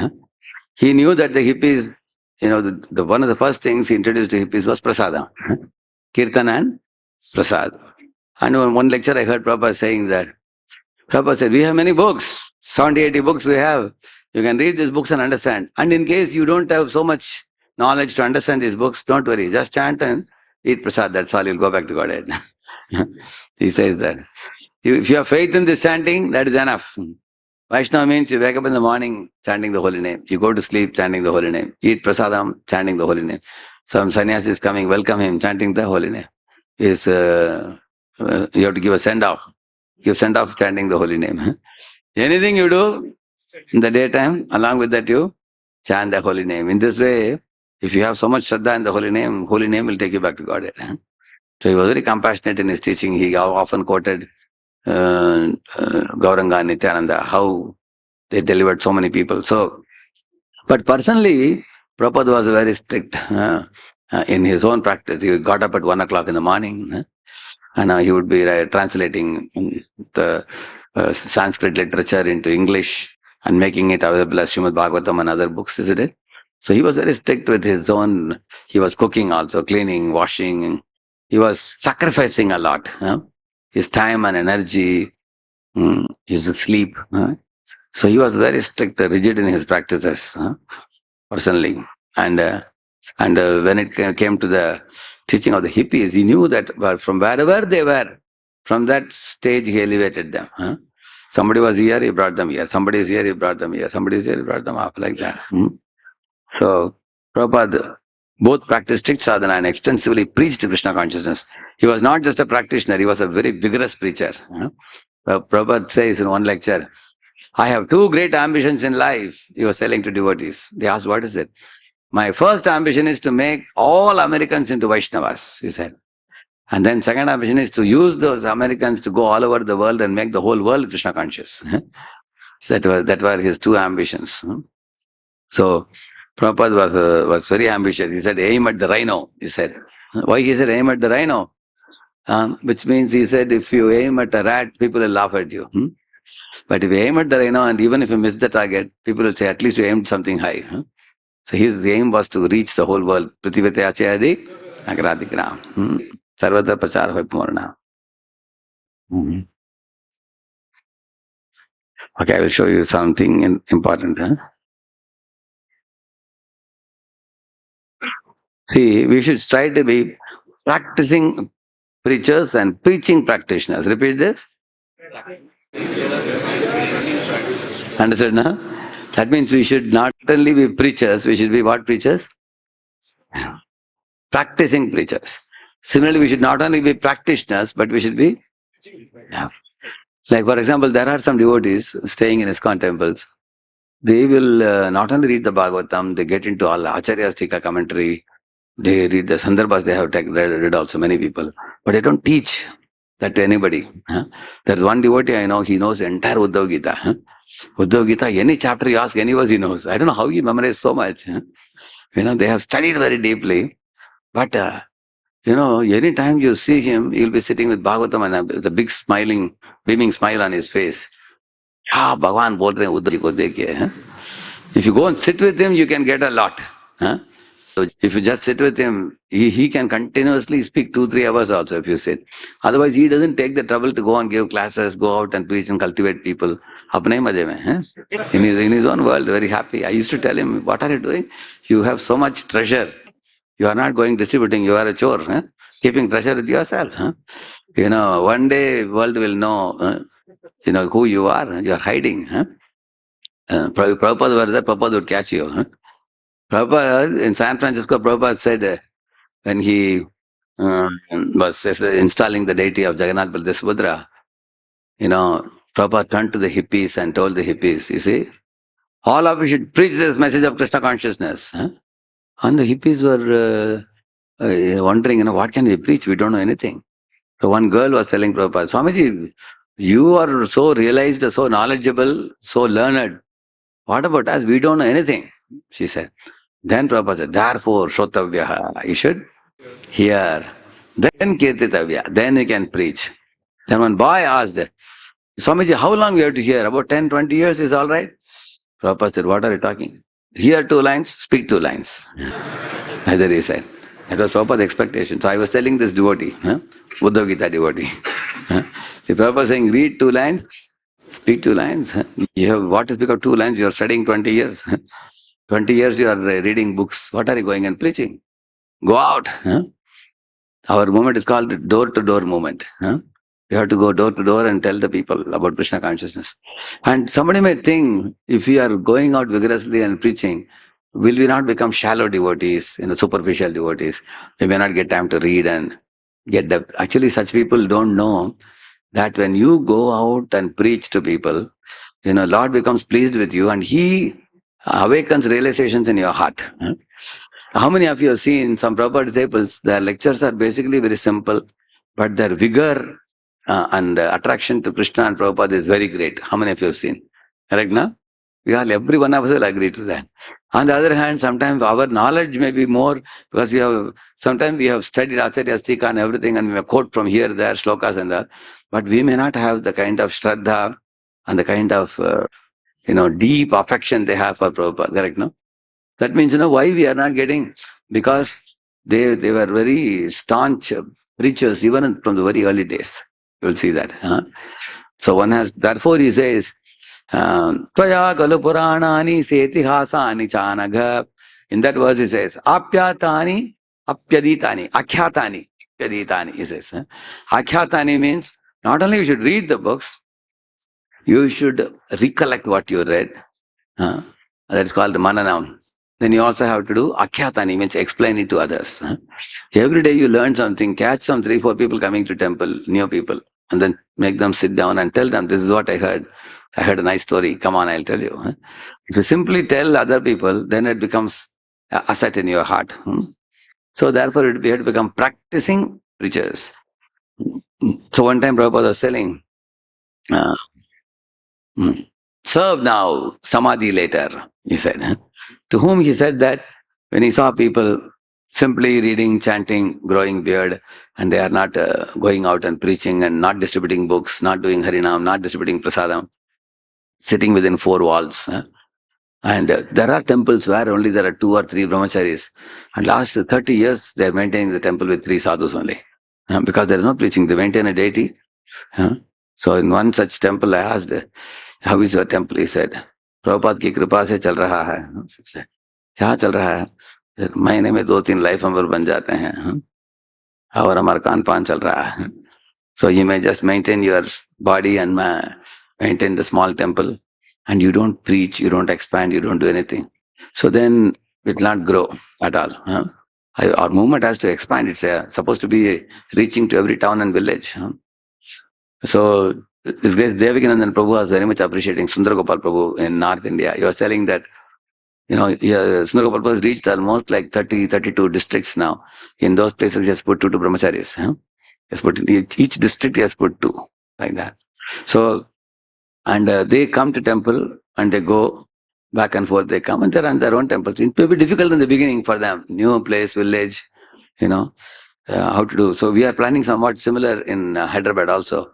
S1: He knew that the hippies one of the first things he introduced to hippies was prasada. Kirtan and prasad. And one lecture I heard Prabhupada saying that. Prabhupada said, we have many books, 70, 80 books we have. You can read these books and understand. And in case you don't have so much knowledge to understand these books, don't worry. Just chant and eat prasad. That's all. You'll go back to Godhead. He says that. If you have faith in this chanting, that is enough. Vaishnava means you wake up in the morning chanting the holy name. You go to sleep chanting the holy name. Eat prasadam chanting the holy name. Some sannyasi is coming, welcome him chanting the holy name. You have to give a send-off. Give send-off chanting the holy name. Anything you do in the daytime, along with that you chant the holy name. In this way, if you have so much shraddha in the holy name will take you back to Godhead. So he was very compassionate in his teaching. He often quoted Gauranga and Nityananda, how they delivered so many people. So, but personally, Prabhupada was very strict in his own practice. He got up at 1 o'clock in the morning and he would be translating the Sanskrit literature into English and making it available as Srimad Bhagavatam and other books, isn't it? So he was very strict with his own, he was cooking also, cleaning, washing. He was sacrificing a lot. His time and energy, his sleep. So he was very strict, rigid in his practices, personally. And when it came to the teaching of the hippies, he knew that from wherever they were, from that stage he elevated them. Somebody was here, he brought them here. Somebody is here, he brought them here. Somebody is here, he brought them up, like that. So Prabhupada both practiced strict sadhana and extensively preached Krishna consciousness. He was not just a practitioner, he was a very vigorous preacher. Prabhupada says in one lecture, I have two great ambitions in life, he was telling to devotees. They asked, what is it? My first ambition is to make all Americans into Vaishnavas, he said. And then second ambition is to use those Americans to go all over the world and make the whole world Krishna conscious. So that were his two ambitions. So Prabhupada was very ambitious. He said, aim at the rhino, he said. Why he said aim at the rhino? Which means he said, if you aim at a rat, people will laugh at you. But if you aim at the rhino and even if you miss the target, people will say, at least you aimed something high. So his aim was to reach the whole world. Prithivate achayadi agradigram. Sarvatra pachar hoy pumorna. Okay, I will show you something important. See, we should try to be practicing preachers and preaching practitioners. Repeat this. Understood, no? That means we should not only be preachers, we should be what preachers? Practicing preachers. Similarly, we should not only be practitioners, but we should be... Like for example, there are some devotees staying in ISKCON temples. They will not only read the Bhagavatam, they get into all Acharya's Tika commentary, they read the Sandarbhas, they have read also, many people. But they don't teach that to anybody. There's one devotee I know, he knows the entire Uddhav Gita. Uddhav Gita, any chapter you ask, any verse he knows. I don't know how he memorized so much. They have studied very deeply. But, any time you see him, he'll be sitting with Bhagavatam and with a big smiling, beaming smile on his face. Bhagavan bol rahe Uddhav ji ko dekhiye. If you go and sit with him, you can get a lot. So if you just sit with him, he can continuously speak 2-3 hours also if you sit. Otherwise, he doesn't take the trouble to go and give classes, go out and preach and cultivate people. Apne maje mein, in his own world, very happy. I used to tell him, what are you doing? You have so much treasure. You are not going distributing, you are a chore. Keeping treasure with yourself. One day world will know, who you are. You are hiding. Prabhupada were there, Prabhupada would catch you. Prabhupada, in San Francisco, Prabhupada said when he was installing the deity of Jagannath Baladev Subhadra, Prabhupada turned to the hippies and told the hippies, you see, all of you should preach this message of Krishna consciousness. And the hippies were wondering, what can we preach? We don't know anything. So one girl was telling Prabhupada, Swamiji, you are so realized, so knowledgeable, so learned. What about us? We don't know anything, she said. Then Prabhupada said, therefore, Shrotavyaha, you should hear. Then Kirtitavya, then you can preach. Then one boy asked, Swamiji, how long we have to hear? About 10, 20 years is all right? Prabhupada said, what are you talking? hear 2 lines, speak 2 lines. Either he said. That was Prabhupada's expectation. So I was telling this devotee, Uddhav Gita devotee. See, Prabhupada saying, read 2 lines, speak 2 lines. You have what is become 2 lines? You are studying 20 years. 20 years you are reading books. What are you going and preaching? Go out. Our movement is called door-to-door movement. You have to go door to door and tell the people about Krishna consciousness. And somebody may think, if we are going out vigorously and preaching, will we not become shallow devotees, superficial devotees? We may not get time to read and get depth. Actually, such people don't know that when you go out and preach to people, Lord becomes pleased with you and He awakens realizations in your heart. How many of you have seen some Prabhupada disciples? Their lectures are basically very simple, but their vigor and attraction to Krishna and Prabhupada is very great. How many of you have seen? Correct, na? Every one of us will agree to that. On the other hand, sometimes our knowledge may be more because sometimes we have studied Acharya Astika and everything and we have quote from here, there, shlokas and that, but we may not have the kind of shraddha and the kind of, deep affection they have for Prabhupada. Correct, no? That means, why we are not getting, because they were very staunch preachers even from the very early days. You will see that. So one has, therefore he says, Tvaya kalu puranani setihasani chanagha. In that verse he says, Apyatani, apyaditani, akhyatani, apyaditani, he says. Akhyatani means, not only you should read the books, you should recollect what you read. That's called mananam. Then you also have to do akhyatani, means explain it to others. Every day you learn something, catch some 3-4 people coming to temple, new people, and then make them sit down and tell them, this is what I heard. I heard a nice story. Come on, I'll tell you. If you simply tell other people, then it becomes a asset in your heart. So therefore, we have to become practicing preachers. So one time Prabhupada was telling, uh, serve now, samadhi later, he said. To whom he said that when he saw people simply reading, chanting, growing beard, and they are not going out and preaching and not distributing books, not doing harinam, not distributing prasadam, sitting within 4 walls. And there are temples where only there are 2 or 3 brahmacharis. And last 30 years, they are maintaining the temple with 3 sadhus only. Because there is no preaching, they maintain a deity. So in one such temple, I asked, how is your temple? He said, Prabhupada ki kripa se chal raha hai. क्या चल रहा है? महीने में 2-3 life number बन जाते हैं और हमारा कान पान चल रहा है. So you may just maintain your body and maintain the small temple, and you don't preach, you don't expand, you don't do anything. So then it will not grow at all. Our movement has to expand. It's supposed to be reaching to every town and village. So this great Devakinandan Prabhu was very much appreciating Sundar Gopal Prabhu in North India. He was telling that, Sundar Gopal Prabhu has reached almost like 32 districts now. In those places, he has put 2 brahmacharis. He has put in each district, he has put 2, like that. So, and they come to temple and they go back and forth. They come and they run their own temples. It may be difficult in the beginning for them. New place, village, how to do. So we are planning somewhat similar in Hyderabad also.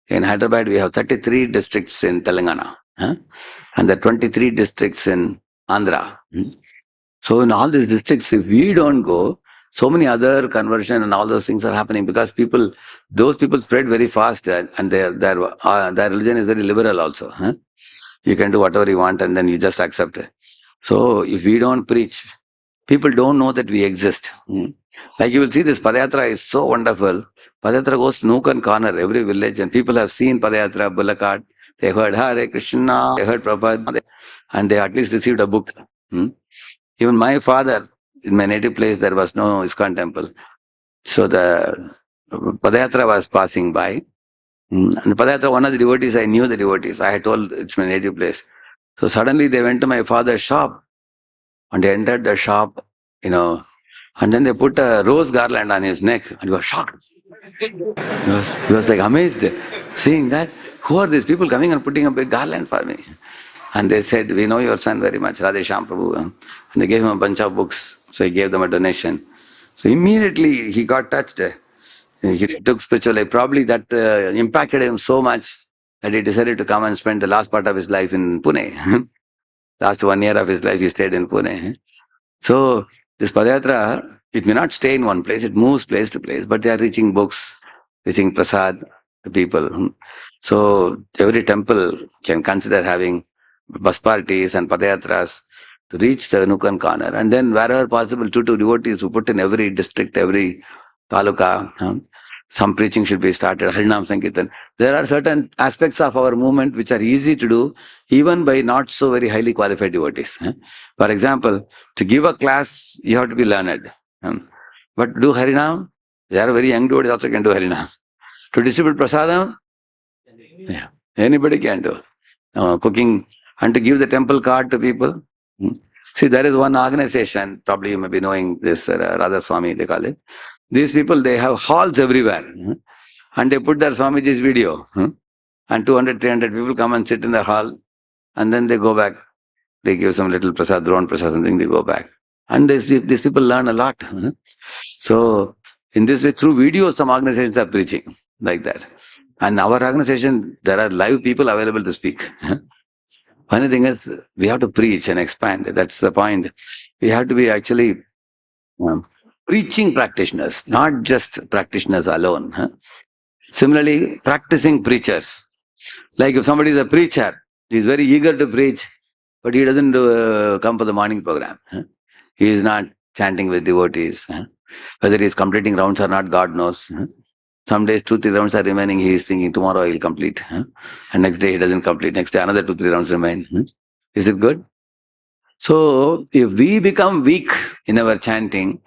S1: In Hyderabad, we have 33 districts in Telangana, and the 23 districts in Andhra. So in all these districts, if we don't go, so many other conversion and all those things are happening because those people spread very fast and their religion is very liberal also. You can do whatever you want and then you just accept it. So if we don't preach, people don't know that we exist. Like you will see this Padayatra is so wonderful. Padayatra goes to nook and corner, every village, and people have seen Padayatra, Bullock. They heard Hare Krishna, they heard Prabhupada, and they at least received a book. Even my father, in my native place, there was no ISKCON temple. So the Padayatra was passing by. And the Padayatra, one of the devotees, I knew the devotees. I had told it's my native place. So suddenly they went to my father's shop and they entered the shop, and then they put a rose garland on his neck and he was shocked. He was like amazed, seeing that. Who are these people coming and putting a big garland for me? And they said, we know your son very much, Radheshyam Prabhu. And they gave him a bunch of books. So he gave them a donation. So immediately he got touched. He took spiritual life. Probably that impacted him so much that he decided to come and spend the last part of his life in Pune. Last 1 year of his life, he stayed in Pune. So this Padayatra, it may not stay in one place, it moves place to place, but they are reaching books, reaching prasad to people. So every temple can consider having bus parties and Padayatras to reach the nook and corner. And then wherever possible, two devotees who put in every district, every taluka, some preaching should be started, Harinam Sankirtan. There are certain aspects of our movement which are easy to do even by not so very highly qualified devotees. For example, to give a class, you have to be learned. But do Harinam, they are very young devotees also can do Harinam. To distribute prasadam, yeah, anybody can do. Cooking and to give the temple card to people. See, there is one organization, probably you may be knowing this, Radha Swami, they call it. These people, they have halls everywhere. And they put their Swamiji's video. And 200, 300 people come and sit in the hall. And then they go back. They give some little prasad, drone prasad, something, they go back. And these people learn a lot. So, in this way, through videos, some organizations are preaching like that. And our organization, there are live people available to speak. Funny thing is, we have to preach and expand. That's the point. We have to be actually preaching practitioners, not just practitioners alone. Similarly, practicing preachers. Like if somebody is a preacher, he is very eager to preach, but he doesn't come for the morning program. He is not chanting with devotees. Whether he is completing rounds or not, God knows. Some days 2, 3 rounds are remaining. He is thinking, tomorrow I will complete. And next day he doesn't complete. Next day another 2, 3 rounds remain. Is it good? So, if we become weak in our chanting,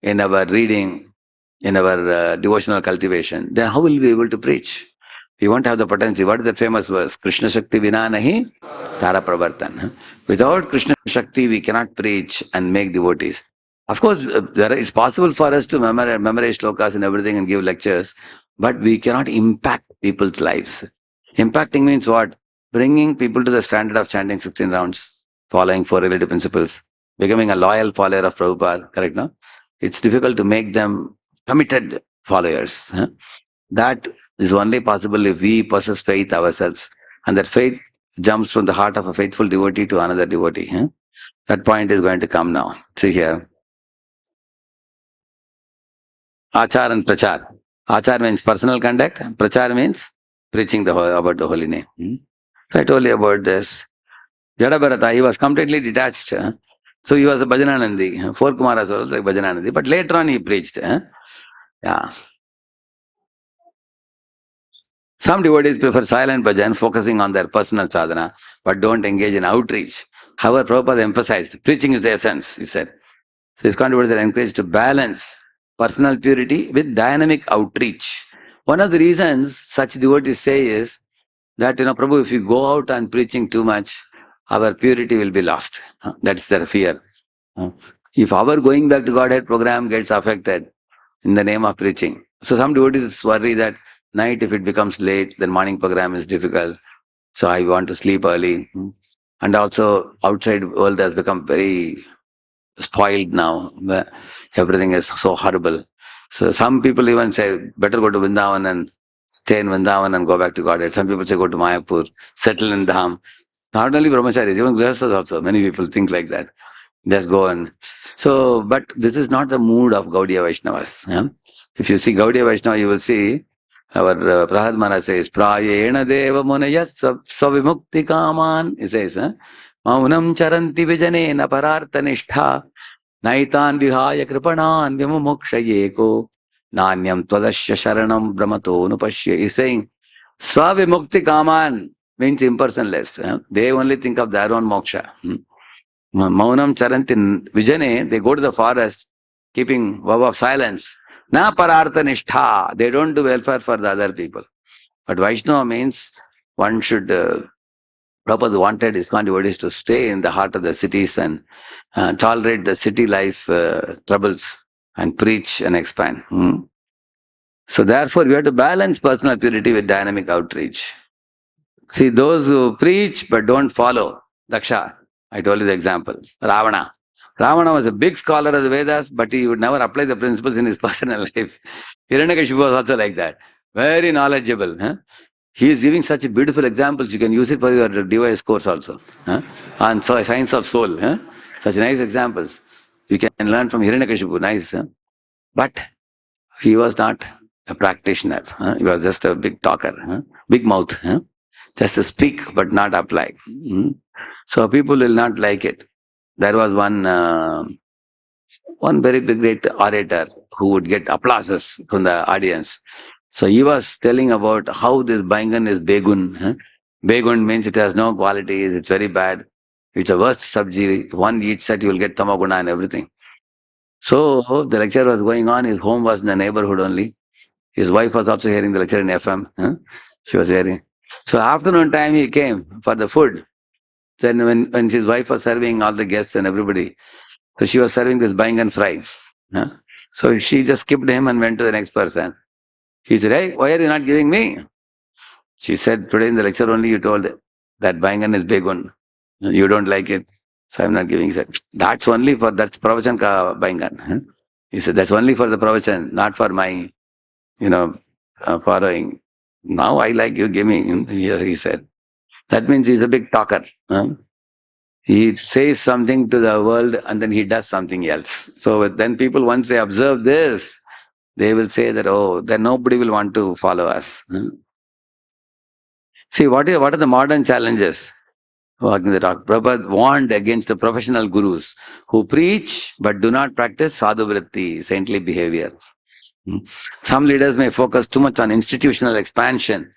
S1: in our reading, in our devotional cultivation, then how will we be able to preach? We won't have the potency. What is the famous verse? Krishna Shakti Vina Nahi Tara Pravartan. Without Krishna Shakti, we cannot preach and make devotees. Of course, it's possible for us to memorize shlokas and everything and give lectures, but we cannot impact people's lives. Impacting means what? Bringing people to the standard of chanting 16 rounds, following 4 relative principles, becoming a loyal follower of Prabhupada, correct, no? It's difficult to make them committed followers. That is only possible if we possess faith ourselves. And that faith jumps from the heart of a faithful devotee to another devotee. That point is going to come now. See here. Achar and Prachar. Achar means personal conduct. Prachar means preaching about the holy name. I told you about this. Jadabharata, he was completely detached. So he was a Bhajananandi. 4 Kumaras were also like Bhajananandi. But later on he preached. Yeah. Some devotees prefer silent bhajan, focusing on their personal sadhana, but don't engage in outreach. However, Prabhupada emphasized, preaching is the essence, he said. So ISKCON devotees are encouraged to balance personal purity with dynamic outreach. One of the reasons such devotees say is that, Prabhu, if you go out and preaching too much, our purity will be lost. That's their fear. If our going back to Godhead program gets affected in the name of preaching. So some devotees worry that night if it becomes late, then morning program is difficult. So I want to sleep early. And also outside world has become very spoiled now. Everything is so horrible. So some people even say, better go to Vrindavan and stay in Vrindavan and go back to Godhead. Some people say go to Mayapur, settle in Dham. Not only brahmacharis, even grihasthas also. Many people think like that. Just go and... So, but this is not the mood of Gaudiya Vaishnavas. If you see Gaudiya Vaishnava, you will see our Prahlad Maharaj says, Prayena deva munayas savimukti kaman. He says, Maunam charanti vijanena parartha nishtha naitan vihaya kripanan vimumukshayeko nanyam twadasya sharanam brahmato nupashya. He's saying, Svavimukti kaman means impersonalist. They only think of their own moksha. Maunam charanti vijane, they go to the forest keeping vow of silence. Na parartha nishtha, they don't do welfare for the other people. But Vaishnava means one should, Prabhupada wanted ISKCON devotees to stay in the heart of the cities and tolerate the city life troubles and preach and expand. So therefore, we have to balance personal purity with dynamic outreach. See, those who preach but don't follow, Daksha, I told you the example, Ravana. Ravana was a big scholar of the Vedas, but he would never apply the principles in his personal life. Hiranyakashipu was also like that. Very knowledgeable. He is giving such beautiful examples. You can use it for your device course also. On science of soul. Such nice examples. You can learn from Hiranyakashipu. Nice. But he was not a practitioner. He was just a big talker. Big mouth. Just to speak but not apply. So people will not like it. There was one very big great orator who would get applauses from the audience. So he was telling about how this Bangan is Begun. Begun means it has no qualities, it's very bad. It's a worst sabji. One eats that you will get tamaguna and everything. So the lecture was going on, his home was in the neighborhood only. His wife was also hearing the lecture in FM. She was hearing. So afternoon time he came for the food. Then when his wife was serving all the guests and everybody, so she was serving this Bangan fry. So she just skipped him and went to the next person. He said, "Hey, why are you not giving me?" She said, "Today in the lecture only you told that Bangan is big one. You don't like it, so I'm not giving." He said, "That's only for that pravachan ka Bangan." He said, "That's only for the pravachan, not for my, following. Now I like you, give me." He said. That means he's a big talker. He says something to the world and then he does something else. So then people, once they observe this, they will say that, oh, then nobody will want to follow us. See, what are the modern challenges? Walking the talk. Prabhupada warned against the professional gurus who preach but do not practice sadhu vritti, saintly behavior. Some leaders may focus too much on institutional expansion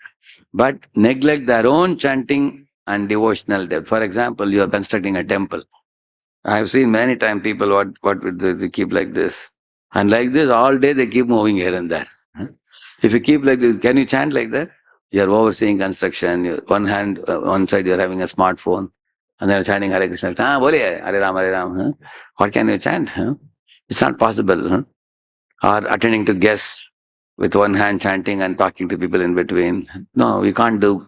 S1: but neglect their own chanting and devotional depth. For example, you are constructing a temple. I have seen many times people what would they keep like this. And like this all day they keep moving here and there. If you keep like this, can you chant like that? You are overseeing construction. One side you are having a smartphone, and then chanting Hare Krishna. Boliye, Hare Ram, Hare Ram. What can you chant? It's not possible. Or attending to guests with one hand chanting and talking to people in between. No, we can't do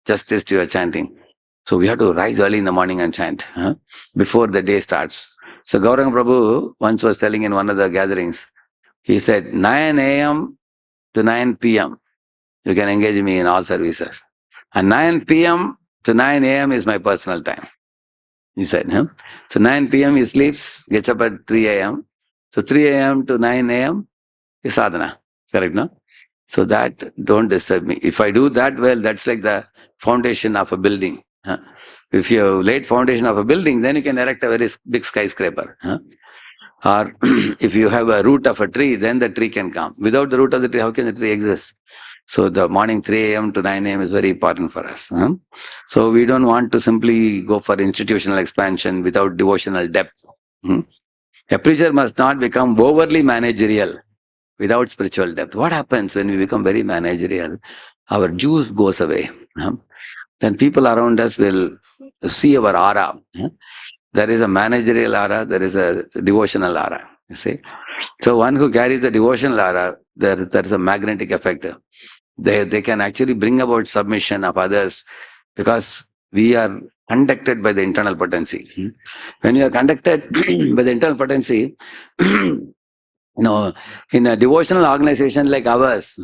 S1: justice to your chanting. So we have to rise early in the morning and chant before the day starts. So Gauranga Prabhu once was telling in one of the gatherings, he said, 9 a.m. to 9 p.m. you can engage me in all services. And 9 p.m. to 9 a.m. is my personal time. He said, So 9 p.m. he sleeps, gets up at 3 a.m. So 3 a.m. to 9 a.m. is sadhana. Correct, no? So that don't disturb me. If I do that well, that's like the foundation of a building. If you laid foundation of a building, then you can erect a very big skyscraper. Or if you have a root of a tree, then the tree can come. Without the root of the tree, how can the tree exist? So the morning 3 a.m. to 9 a.m. is very important for us. So we don't want to simply go for institutional expansion without devotional depth. A preacher must not become overly managerial without spiritual depth. What happens when we become very managerial? Our juice goes away. Then people around us will see our aura. There is a managerial aura, there is a devotional aura. You see? So one who carries the devotional aura, there is a magnetic effect. They can actually bring about submission of others because we are conducted by the internal potency. When you are conducted by the internal potency, in a devotional organization like ours,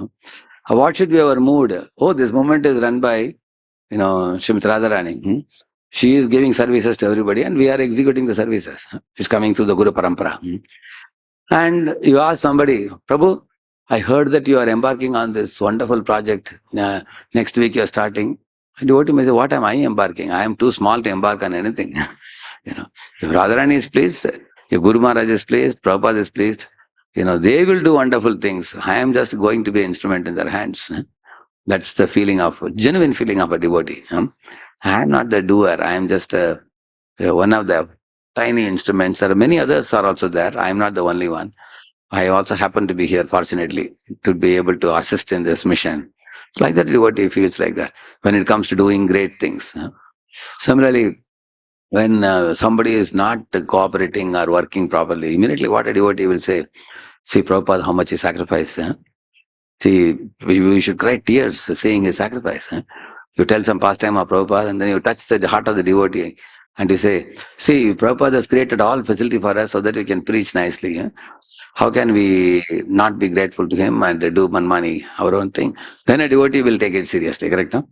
S1: what should be our mood? Oh, this movement is run by, Srimad Radharani. She is giving services to everybody and we are executing the services. It's coming through the Guru Parampara. And you ask somebody, Prabhu, I heard that you are embarking on this wonderful project. Next week you are starting. A devotee may say, what am I embarking? I am too small to embark on anything. If Radharani is pleased, if Guru Maharaj is pleased, Prabhupada is pleased, they will do wonderful things. I am just going to be an instrument in their hands. That's the genuine feeling of a devotee. I am not the doer. I am just one of the tiny instruments. There are many others are also there. I am not the only one. I also happen to be here, fortunately, to be able to assist in this mission. Like that devotee feels like that when it comes to doing great things. Similarly, when somebody is not cooperating or working properly, immediately what a devotee will say, see Prabhupada, how much he sacrificed. See, we should cry tears seeing his sacrifice. You tell some pastime of Prabhupada and then you touch the heart of the devotee.
S2: And you say, see, Prabhupada has created all facility for us so that we can preach nicely. How can we not be grateful to him and do manmani, our own thing? Then a devotee will take it seriously, correct? No?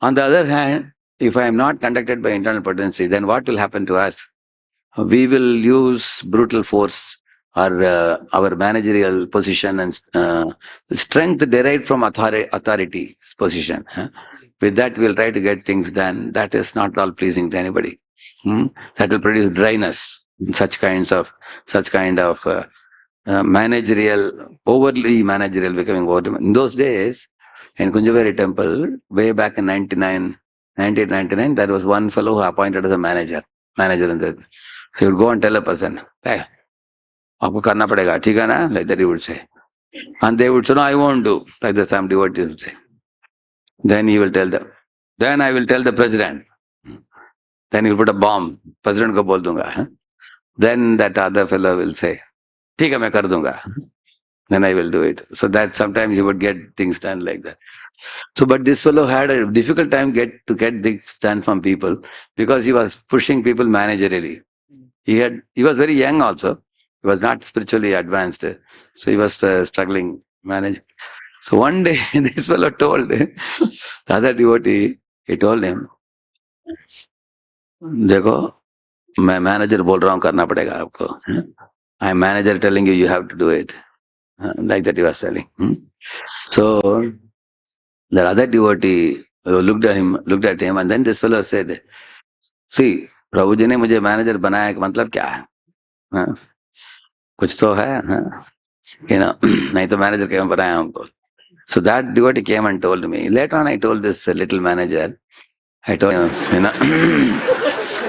S2: On the other hand, if I am not conducted by internal potency, then what will happen to us? We will use brutal force or our managerial position and strength derived from authority position. With that, we'll try to get things done. That is not all pleasing to anybody. That will produce dryness. Such kind of managerial, overly managerial becoming over. In those days, in Kunjaveri temple, way back in 1999, there was one fellow who appointed as a manager in that. So you would go and tell a person, hey, आपको करना पड़ेगा, ठीक है ना? Like that he would say. And they would say, no, I won't do. Like the some devotee will say. Then he will tell them. Then I will tell the president. Then he will put a bomb. President को बोल दूंगा. Then that other fellow will say, ठीक है मैं कर दूंगा. Then I will do it. So that sometimes he would get things done like that. So, but this fellow had a difficult time to get things done from people because he was pushing people managerially. He was very young also. He was not spiritually advanced. So he was struggling manage. So one day this fellow told the other devotee, he told him, देखो मैं manager बोल रहा हूँ करना पड़ेगा आपको. I am manager telling you have to do it. Like that he was telling. So the other devotee looked at him and then this fellow said, see, प्रभु जी ने मुझे मैनेजर बनाया का मतलब क्या है? कुछ तो है, नहीं तो मैनेजर क्यों बनाया हमको? So that devotee came and told me. Later on I told this little manager, I told him,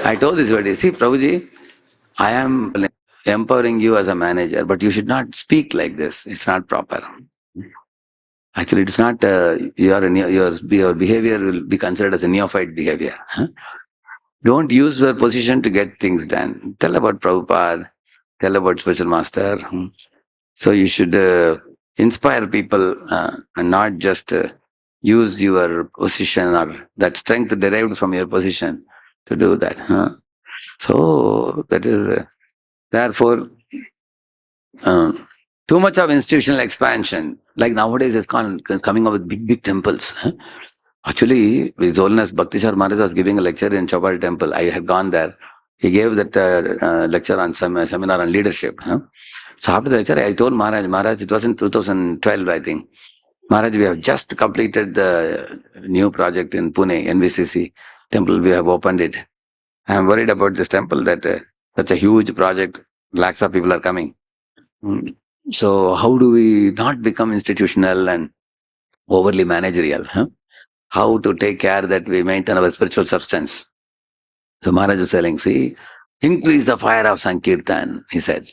S2: I told this devotee, see Prabhuji, I am empowering you as a manager, but you should not speak like this. It's not proper. Actually, it's not, your behavior will be considered as a neophyte behavior. Don't use your position to get things done. Tell about Prabhupada, tell about spiritual master. So you should inspire people and not just use your position or that strength derived from your position to do that. So that is, therefore, too much of institutional expansion. Like nowadays, ISKCON is coming up with big temples. Actually, His Holiness Bhaktisar Maharaj was giving a lecture in Chowpatty temple. I had gone there. He gave that lecture on seminar on leadership. So after the lecture, I told Maharaj, it was in 2012, I think. Maharaj, we have just completed the new project in Pune, NVCC temple. We have opened it. I am worried about this temple that such a huge project, lakhs of people are coming. So how do we not become institutional and overly managerial? How to take care that we maintain our spiritual substance? So Maharaj was telling, see, increase the fire of Sankirtan, he said.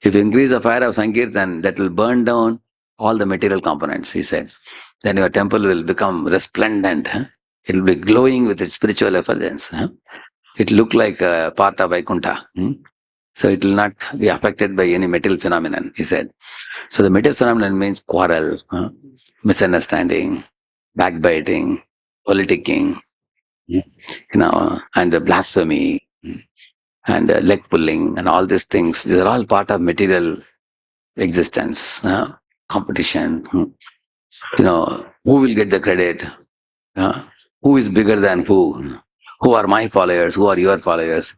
S2: If you increase the fire of Sankirtan, that will burn down all the material components, he said. Then your temple will become resplendent. It will be glowing with its spiritual effulgence. It will look like a part of Vaikuntha. So it will not be affected by any material phenomenon, he said. So the material phenomenon means quarrel, misunderstanding, backbiting, politicking, and blasphemy, and leg pulling, and all these things. These are all part of material existence. Competition. Who will get the credit? Who is bigger than who? Who are my followers? Who are your followers?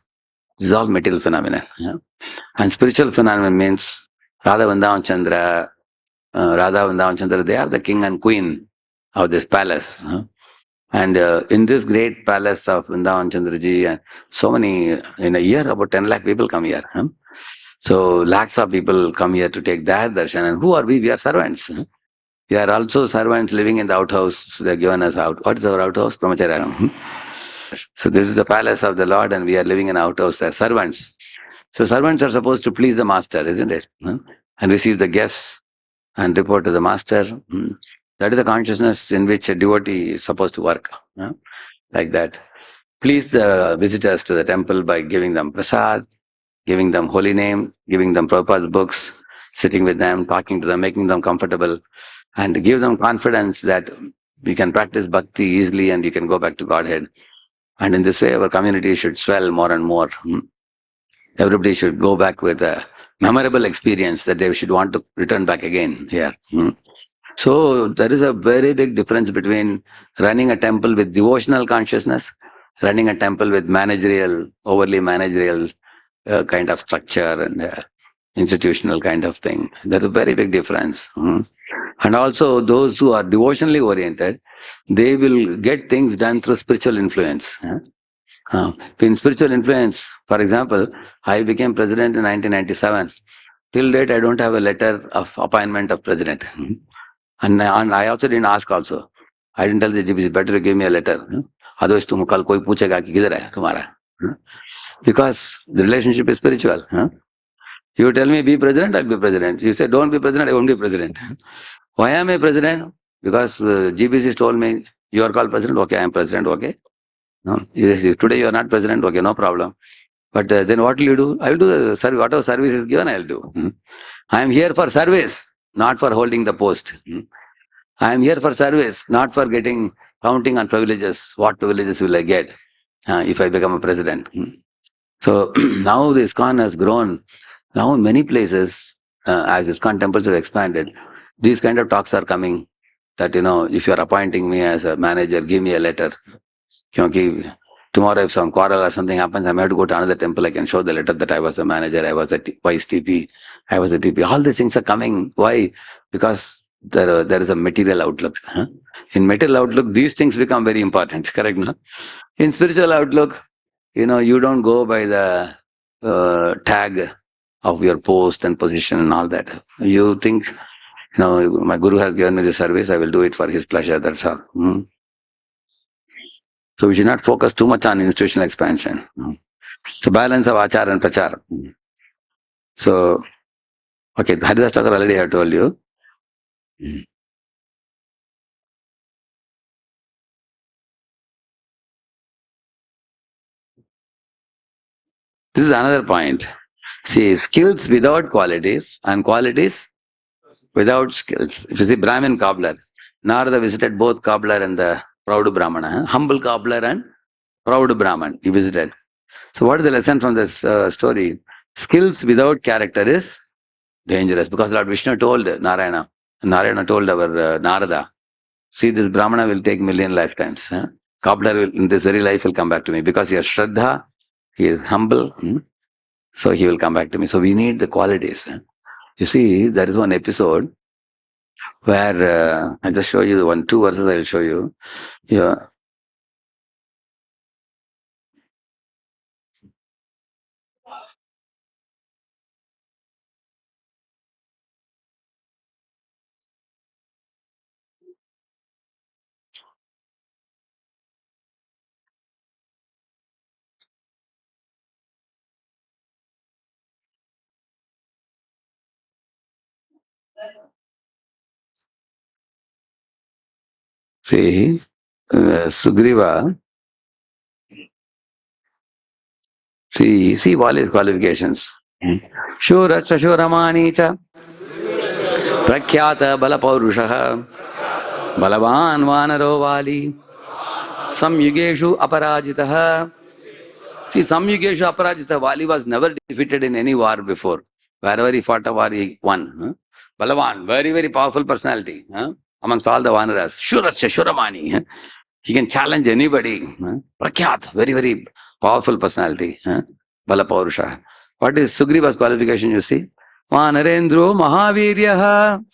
S2: This is all material phenomena. And spiritual phenomenon means Radha Vrindavan Chandra, they are the king and queen of this palace. And in this great palace of Vrindavan Chandraji, and so many, in a year, about 10 lakh people come here. So lakhs of people come here to take their darshan. And who are we? We are servants. We are also servants living in the outhouse. They are given us out. What is our outhouse? Brahmacharya. So this is the palace of the Lord and we are living in outhouse as servants. So servants are supposed to please the master, isn't it? And receive the guests and report to the master. That is the consciousness in which a devotee is supposed to work. Like that. Please the visitors to the temple by giving them prasad, giving them holy name, giving them Prabhupada's books, sitting with them, talking to them, making them comfortable, and give them confidence that you can practice bhakti easily and you can go back to Godhead. And in this way, our community should swell more and more. Everybody should go back with a memorable experience that they should want to return back again here. So there is a very big difference between running a temple with devotional consciousness, running a temple with managerial, overly managerial kind of structure and institutional kind of thing. There's a very big difference. And also those who are devotionally oriented, they will get things done through spiritual influence. In spiritual influence, for example, I became president in 1997. Till date, I don't have a letter of appointment of president. And I also didn't ask also. I didn't tell the GBC, better give me a letter. Otherwise, तुम कल कोई पूछेगा कि किधर है तुम्हारा? Because the relationship is spiritual. You tell me be president, I'll be president. You say don't be president, I won't be president. Why am I president? Because GBC told me you are called president. Okay, I am president. Okay. No, yes, today you are not president. Okay, no problem. But then what will you do? I will do the service. Whatever service is given, I will do. I am here for service, not for holding the post. I am here for service, not for counting on privileges. What privileges will I get if I become a president? So now the ISKCON has grown. Now in many places, as ISKCON temples have expanded, these kind of talks are coming. That, if you are appointing me as a manager, give me a letter. Kyunki tomorrow if some quarrel or something happens, I may have to go to another temple. I can show the letter that I was a manager, I was a vice TP, I was a TP. All these things are coming. Why? Because there is a material outlook. In material outlook, these things become very important. Correct, no? In spiritual outlook, you don't go by the tag of your post and position and all that. You think, my guru has given me the service, I will do it for his pleasure. That's all. So we should not focus too much on institutional expansion. So balance of achar and prachar. So, okay, Haridas Thakur already have told you. This is another point. See, skills without qualities and qualities without skills. If you see Brahmin cobbler, Narada visited both cobbler and the proud Brahmana. Humble cobbler and proud Brahman he visited. So what is the lesson from this story? Skills without character is dangerous, because Lord Vishnu told Narayana. Narayana told our Narada, see, this Brahmana will take million lifetimes. Cobbler will, in this very life, will come back to me because he has Shraddha, he is humble, so he will come back to me. So we need the qualities. You see, there is one episode where I'll just show you two verses I will show you. Yeah. See, Sugriva, see all his qualifications. Shura Shuramani cha Prakhyata Balapurushaha Balavan Vanaro Vali Samyugeshu Aparajitaha. See, Samyugeshu Aparajita, Vali was never defeated in any war before. Wherever he fought a war, he won. Balavan, very, very powerful personality amongst all the Vanaras. Shurasya Shuramani. He can challenge anybody. Prakhyat, very, very powerful personality. Balapurusha. What is Sugriva's qualification, you see? Vanarendro Mahaviryaha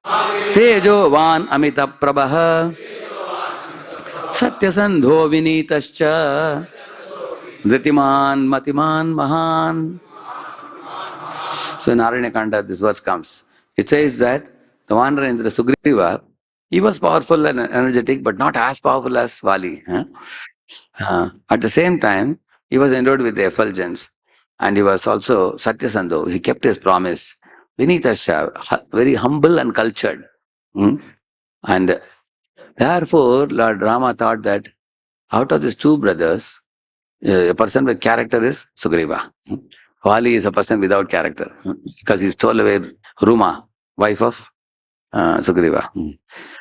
S2: Tejo Van Amita Prabha Satyasandho Vinitascha Dhitiman Matiman Mahan. So in Aranyakanda, this verse comes. It says that the Vanarendra Sugriva, he was powerful and energetic, but not as powerful as Vali. At the same time, he was endowed with the effulgence, and he was also Satyasandho. He kept his promise. Vinitascha, very humble and cultured. And therefore, Lord Rama thought that out of these two brothers, a person with character is Sugriva. Vali is a person without character, because he stole away Ruma, wife of Sugriva.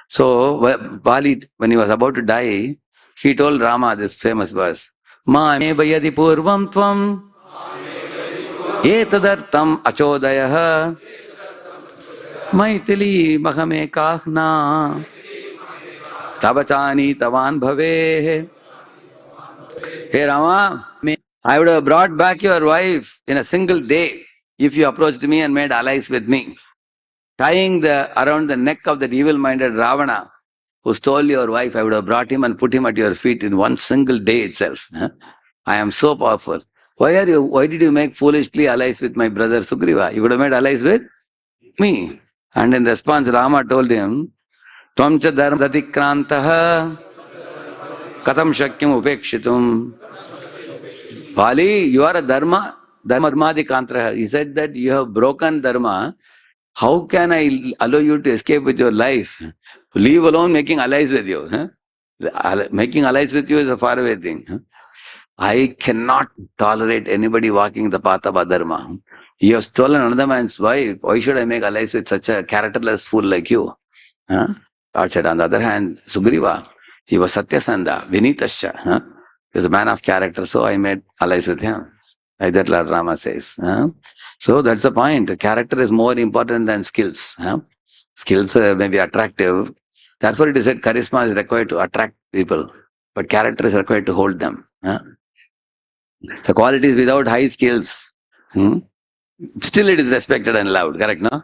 S2: So Vali, when he was about to die, he told Rama this famous verse, Ma me vayadi purvam tvam etadartam achodayah maitili mahame kahna tabachani tavan bhave. Hey Rama, I would have brought back your wife in a single day if you approached me and made allies with me. Tying around the neck of that evil-minded Ravana who stole your wife, I would have brought him and put him at your feet in one single day itself. I am so powerful. Why did you make foolishly allies with my brother Sugriva? You would have made allies with me. And in response, Rama told him, Tvam cha dharma datikrantaha katam shakyam upekshitum. Bali, you are a dharma. He said that you have broken dharma. How can I allow you to escape with your life? Leave alone making allies with you. Making allies with you is a faraway thing. I cannot tolerate anybody walking the path of adharma. You have stolen another man's wife. Why should I make allies with such a characterless fool like you? Lord said, on the other hand, Sugriva, he was Satyasanda, Vinitascha. He was a man of character, so I made allies with him. Like that Lord Rama says. So that's the point. Character is more important than skills. Skills may be attractive. Therefore, it is said charisma is required to attract people, but character is required to hold them. The qualities without high skills, still it is respected and loved, correct, no?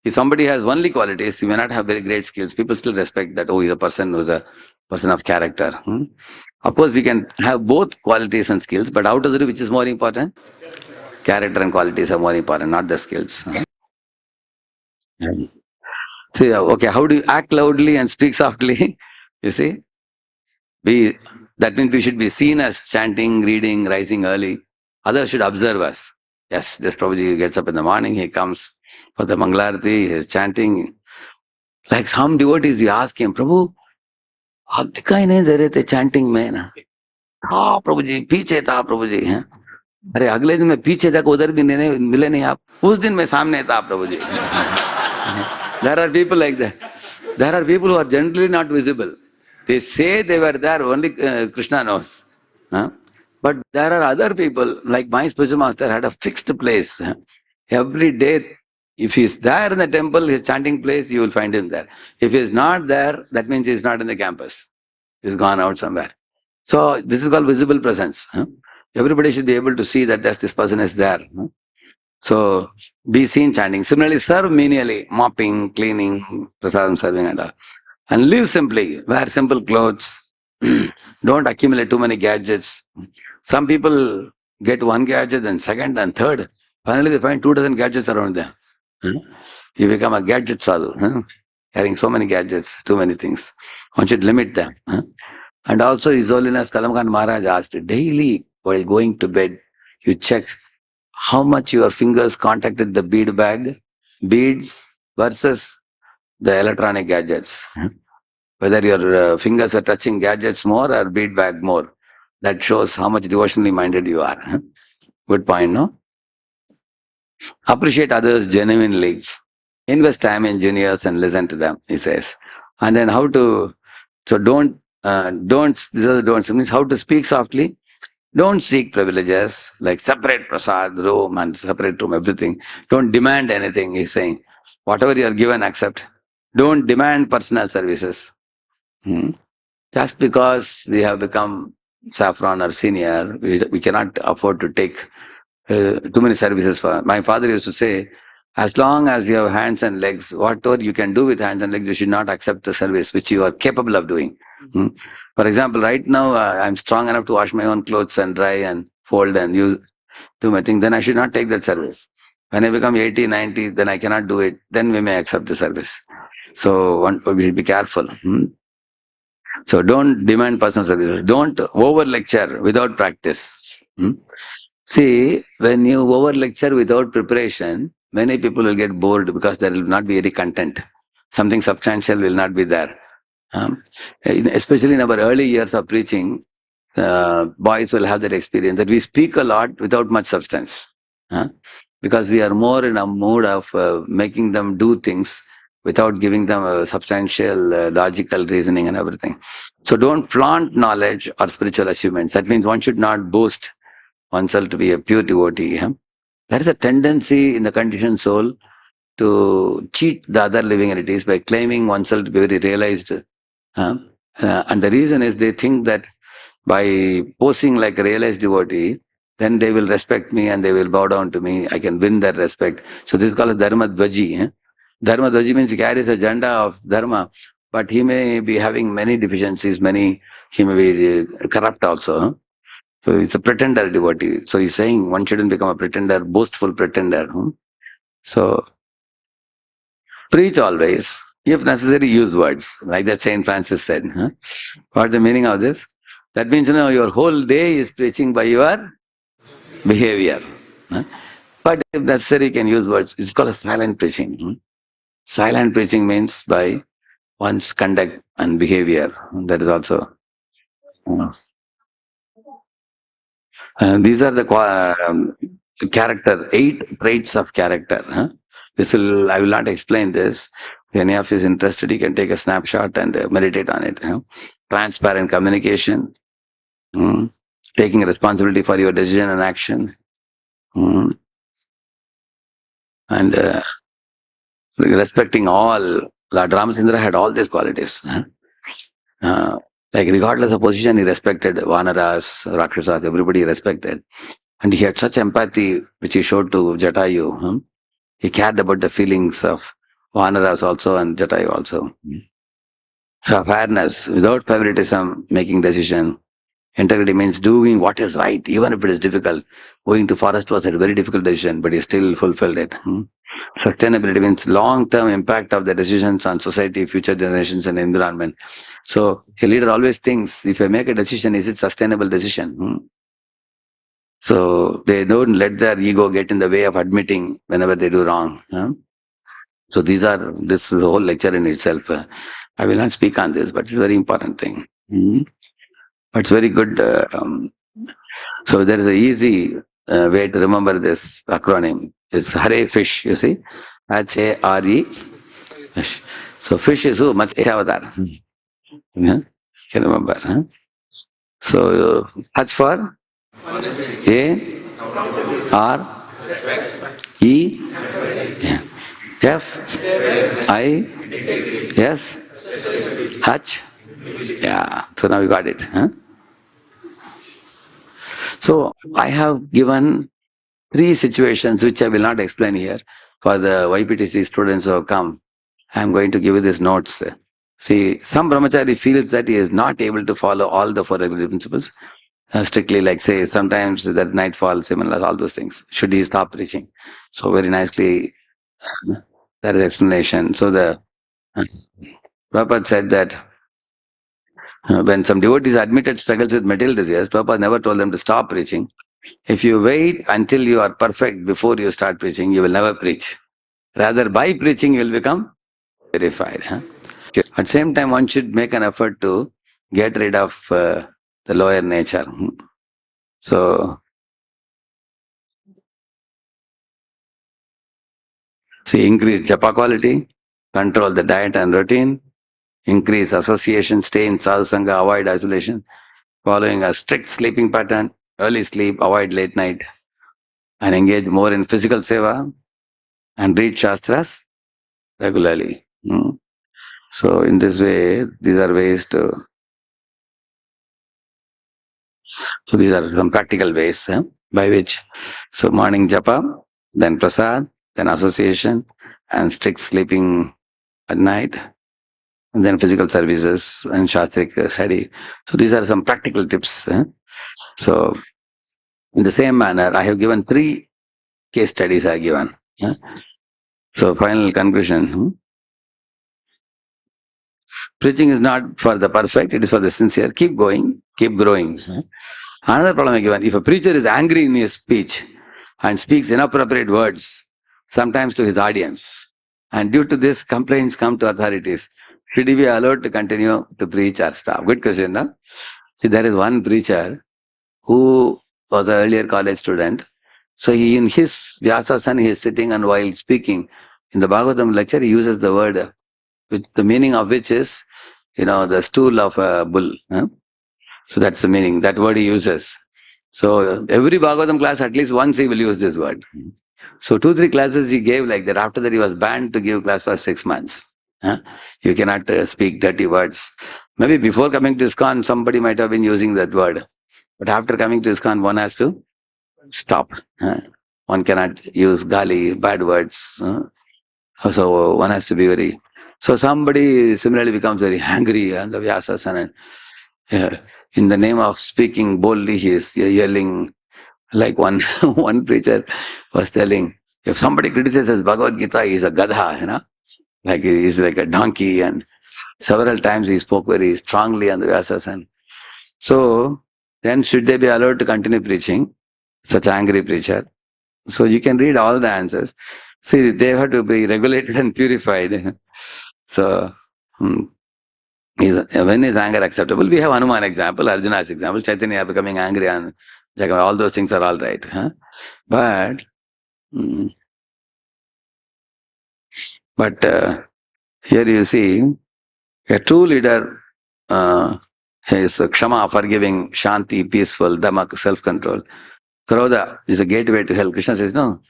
S2: If somebody has only qualities, he may not have very great skills, people still respect that, oh, he's a person who's a person of character. Of course, we can have both qualities and skills, but out of the two, which is more important? Character and qualities are more important, not the skills. See, okay, how do you act loudly and speak softly? You see? That means we should be seen as chanting, reading, rising early. Others should observe us. Yes, this Prabhuji gets up in the morning, he comes for the Mangalarati, he is chanting. Like some devotees, we ask him, Prabhu, आप दिखाई नहीं दे रहे थे chanting में ना? हाँ प्रभुजी, पीछे था प्रभुजी. अरे अगले दिन मैं पीछे जाकर उधर भी नहीं मिले नहीं आप. उस दिन मैं सामने था प्रभुजी. There are people like that. There are people who are generally not visible. They say they were there, only Krishna knows. But there are other people, like my spiritual master had a fixed place. Every day, if he is there in the temple, his chanting place, you will find him there. If he is not there, that means he is not in the campus. He has gone out somewhere. So this is called visible presence. Everybody should be able to see that yes, this person is there. So be seen chanting. Similarly, serve menially, mopping, cleaning, prasadam serving and all. And live simply, wear simple clothes. Don't accumulate too many gadgets. Some people get one gadget, then second, and third. Finally, they find 2 dozen gadgets around them. You become a gadget sadhu, carrying so many gadgets, too many things. One should limit them. And also, His Holiness Kadamkand Maharaj asked, daily while going to bed, you check how much your fingers contacted the beads versus the electronic gadgets. Whether your fingers are touching gadgets more or bead bag more. That shows how much devotionally minded you are. Good point, no? Appreciate others genuinely. Invest time in juniors and listen to them, he says. And then how to, so don't, these are the don'ts. It means how to speak softly. Don't seek privileges like separate prasad room and separate room, everything. Don't demand anything, he's saying. Whatever you are given, accept. Don't demand personal services. Just because we have become saffron or senior, we cannot afford to take too many services. My father used to say, as long as you have hands and legs, whatever you can do with hands and legs, you should not accept the service which you are capable of doing. For example, right now, I'm strong enough to wash my own clothes and dry and fold and do my thing, then I should not take that service. When I become 80, 90, then I cannot do it, then we may accept the service. So one will be careful. So don't demand personal services. Don't over lecture without practice. See, when you over lecture without preparation, many people will get bored because there will not be any content. Something substantial will not be there. Especially in our early years of preaching, boys will have that experience that we speak a lot without much substance. Because we are more in a mood of making them do things without giving them a substantial logical reasoning and everything. So don't flaunt knowledge or spiritual achievements. That means one should not boast oneself to be a pure devotee. There is a tendency in the conditioned soul to cheat the other living entities by claiming oneself to be very realized. And the reason is they think that by posing like a realized devotee, then they will respect me and they will bow down to me. I can win their respect. So this is called Dharma Dvaji. Dharma Dvaji means he carries a janda of Dharma, but he may be having many deficiencies, he may be corrupt also. So it's a pretender devotee. So he's saying one shouldn't become a pretender, boastful pretender. So preach always. If necessary, use words. Like that Saint Francis said. What's the meaning of this? That means, your whole day is preaching by your behavior. But if necessary, you can use words. It's called a silent preaching. Silent preaching means by one's conduct and behavior. That is also. These are the character, 8 traits of character. I will not explain this. If any of you is interested, you can take a snapshot and meditate on it. Transparent communication, taking responsibility for your decision and action, and respecting all. Lord Ramachandra had all these qualities. Like regardless of position, he respected Vanaras, Rakshasas, everybody he respected. And he had such empathy, which he showed to Jatayu. He cared about the feelings of Vanaras also and Jatayu also. So fairness, without favoritism, making decision. Integrity means doing what is right, even if it is difficult. Going to forest was a very difficult decision, but he still fulfilled it. Sustainability means long-term impact of the decisions on society, future generations, and environment. So a leader always thinks, if I make a decision, is it sustainable decision? So they don't let their ego get in the way of admitting whenever they do wrong. So this is a whole lecture in itself. I will not speak on this, but it's a very important thing. But it's very good. So there is an easy way to remember this acronym. It's Hare Fish, you see. H-A-R-E, fish. So fish is who? Avatar. You can remember. So H for A, R, E, F, I, S, H. Yeah. So now you got it. So I have given 3 situations which I will not explain here. For the YPTC students who have come, I am going to give you these notes. See, some brahmachari feels that he is not able to follow all the 4 regulative principles strictly, like say sometimes that nightfall, similar, all those things. Should he stop preaching? So very nicely, there is explanation. So the Prabhupada said that when some devotees admitted struggles with material desires, Prabhupada never told them to stop preaching. If you wait until you are perfect before you start preaching, you will never preach. Rather, by preaching, you will become purified. At the same time, one should make an effort to get rid of the lower nature. So, see, increase japa quality, control the diet and routine, increase association, stay in sadhu sangha, avoid isolation, following a strict sleeping pattern, early sleep, avoid late night, and engage more in physical seva, and read shastras regularly. So in this way, these are ways to. So these are some practical ways by which. So morning japa, then prasad, then association, and strict sleeping at night, and then physical services and shastric study. So these are some practical tips. So in the same manner, I have given 3 case studies I have given. So final conclusion. Preaching is not for the perfect, it is for the sincere. Keep going, keep growing. Another problem I given, if a preacher is angry in his speech and speaks inappropriate words, sometimes to his audience, and due to this, complaints come to authorities, should he be allowed to continue to preach or stop? Good question, no? See, there is one preacher who was an earlier college student. So he, in his Vyasasan, he is sitting and while speaking, In the Bhagavatam lecture, he uses the word, with the meaning of which is, the stool of a bull. Huh? So that's the meaning. That word he uses. So every Bhagavatam class, at least once he will use this word. So 2-3 classes he gave like that. After that, he was banned to give class for 6 months. Huh? You cannot speak dirty words. Maybe before coming to ISKCON, somebody might have been using that word. But after coming to ISKCON, one has to stop. Huh? One cannot use gali, bad words. So one has to be very... So somebody similarly becomes very angry, and the Vyasas, and in the name of speaking boldly, he is yelling like one one preacher was telling, if somebody criticizes Bhagavad Gita, he is a gadha, like he is like a donkey, and several times he spoke very strongly on the Vyasas. And so then should they be allowed to continue preaching, such angry preacher? So you can read all the answers. See, they have to be regulated and purified. So when is anger acceptable? We have Hanuman example, Arjuna's example, Chaitanya becoming angry and all those things are all right. Huh? But here you see, a true leader is kshama, forgiving, shanti, peaceful, dhamma, self-control. Krodha is a gateway to hell. Krishna says, no.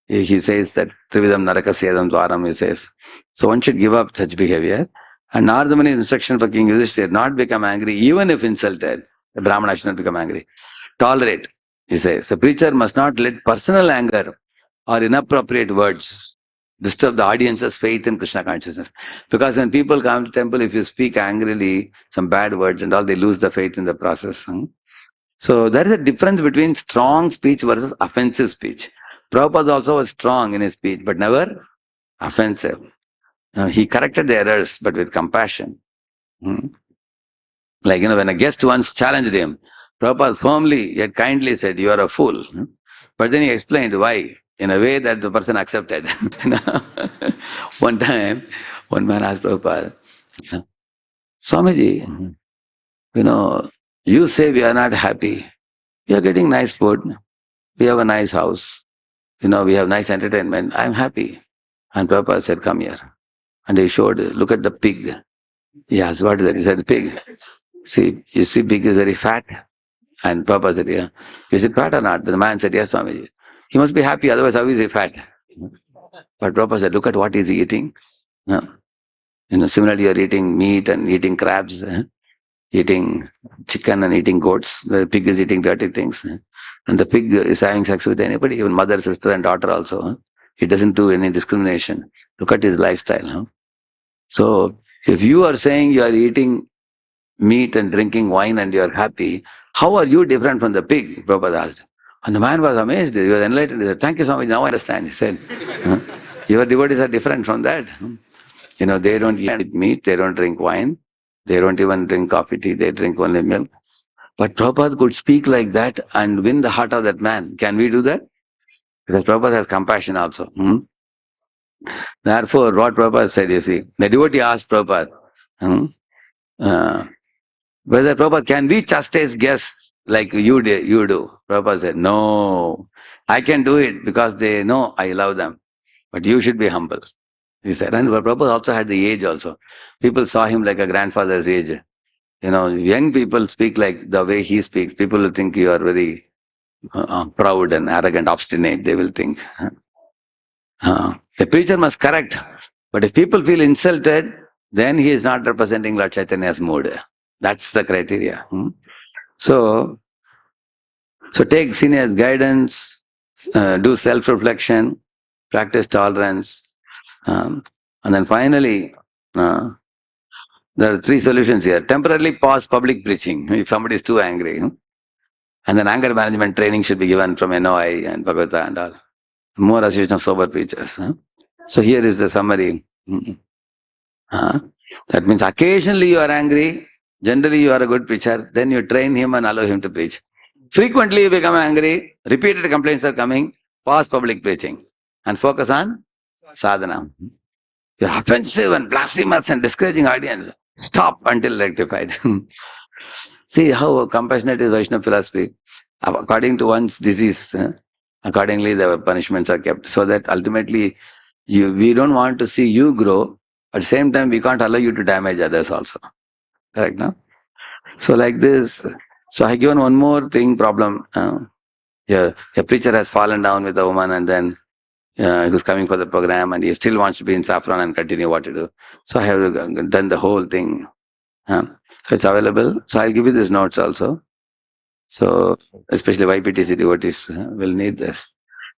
S2: He says that Trividam Naraka Sedam Dwaram, he says. So one should give up such behavior. And Nardamani's instruction for King Yudhishthira, not become angry, even if insulted. The Brahmana should not become angry. Tolerate, he says. The preacher must not let personal anger or inappropriate words disturb the audience's faith in Krishna consciousness. Because when people come to temple, if you speak angrily, some bad words and all, they lose the faith in the process. So there is a difference between strong speech versus offensive speech. Prabhupada also was strong in his speech, but never offensive. He corrected the errors, but with compassion. Like, when a guest once challenged him, Prabhupada firmly yet kindly said, you are a fool. But then he explained why, in a way that the person accepted. One time, one man asked Prabhupada, Swamiji, you say we are not happy. We are getting nice food. We have a nice house. We have nice entertainment. I am happy. And Prabhupada said, come here. And he showed, look at the pig. He asked, what is that? He said, pig. See, you see, pig is very fat. And Prabhupada said, yeah. Is it fat or not? The man said, yes, Swamiji. He must be happy, otherwise how is he fat? But Prabhupada said, look at what he's eating. Similarly, you're eating meat and eating crabs, eating chicken and eating goats. The pig is eating dirty things. And the pig is having sex with anybody, even mother, sister, and daughter also. He doesn't do any discrimination. Look at his lifestyle. So, if you are saying you are eating meat and drinking wine and you are happy, how are you different from the pig? Prabhupada asked. And the man was amazed. He was enlightened. He said, thank you so much. Now I understand. He said, your devotees are different from that. They don't eat meat. They don't drink wine. They don't even drink coffee, tea. They drink only milk. But Prabhupada could speak like that and win the heart of that man. Can we do that? Because Prabhupada has compassion also. Therefore, what Prabhupada said, you see, the devotee asked Prabhupada, whether Prabhupada, can we chastise guests like you do? Prabhupada said, no, I can do it because they know I love them. But you should be humble. He said, and Prabhupada also had the age also. People saw him like a grandfather's age. Young people speak like the way he speaks. People will think you are very proud and arrogant, obstinate, they will think. The preacher must correct. But if people feel insulted, then he is not representing Lord Chaitanya's mood. That's the criteria. So take seniors' guidance, do self-reflection, practice tolerance. And then finally, there are 3 solutions here. Temporarily pause public preaching if somebody is too angry. And then anger management training should be given from NOI and Bhagavata and all. More association of sober preachers. So here is the summary. That means occasionally you are angry, generally you are a good preacher, then you train him and allow him to preach. Frequently you become angry, repeated complaints are coming, pause public preaching and focus on sadhana. You're offensive and blasphemous and discouraging audience. Stop until rectified. See how compassionate is Vaishnava philosophy. According to one's disease, accordingly the punishments are kept. So that ultimately We don't want to see you grow. At the same time, we can't allow you to damage others also. Correct, no? So like this. So I given one more thing problem. Yeah, a preacher has fallen down with a woman and then he was coming for the program and he still wants to be in saffron and continue what to do. So I have done the whole thing. So it's available. So I'll give you these notes also. So especially YPTC devotees will need this.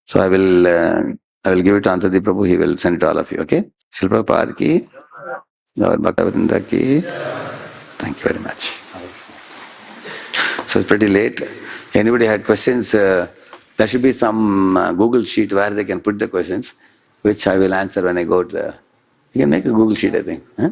S2: So I will give it to Antadi Prabhu. He will send it to all of you. Okay. Shilpa Prabhupada ki, Gaur Bhaktivinoda ki. Thank you very much. So it's pretty late. Anybody had questions? There should be some Google sheet where they can put the questions, which I will answer when I go to the. You can make a Google sheet, I think. Huh?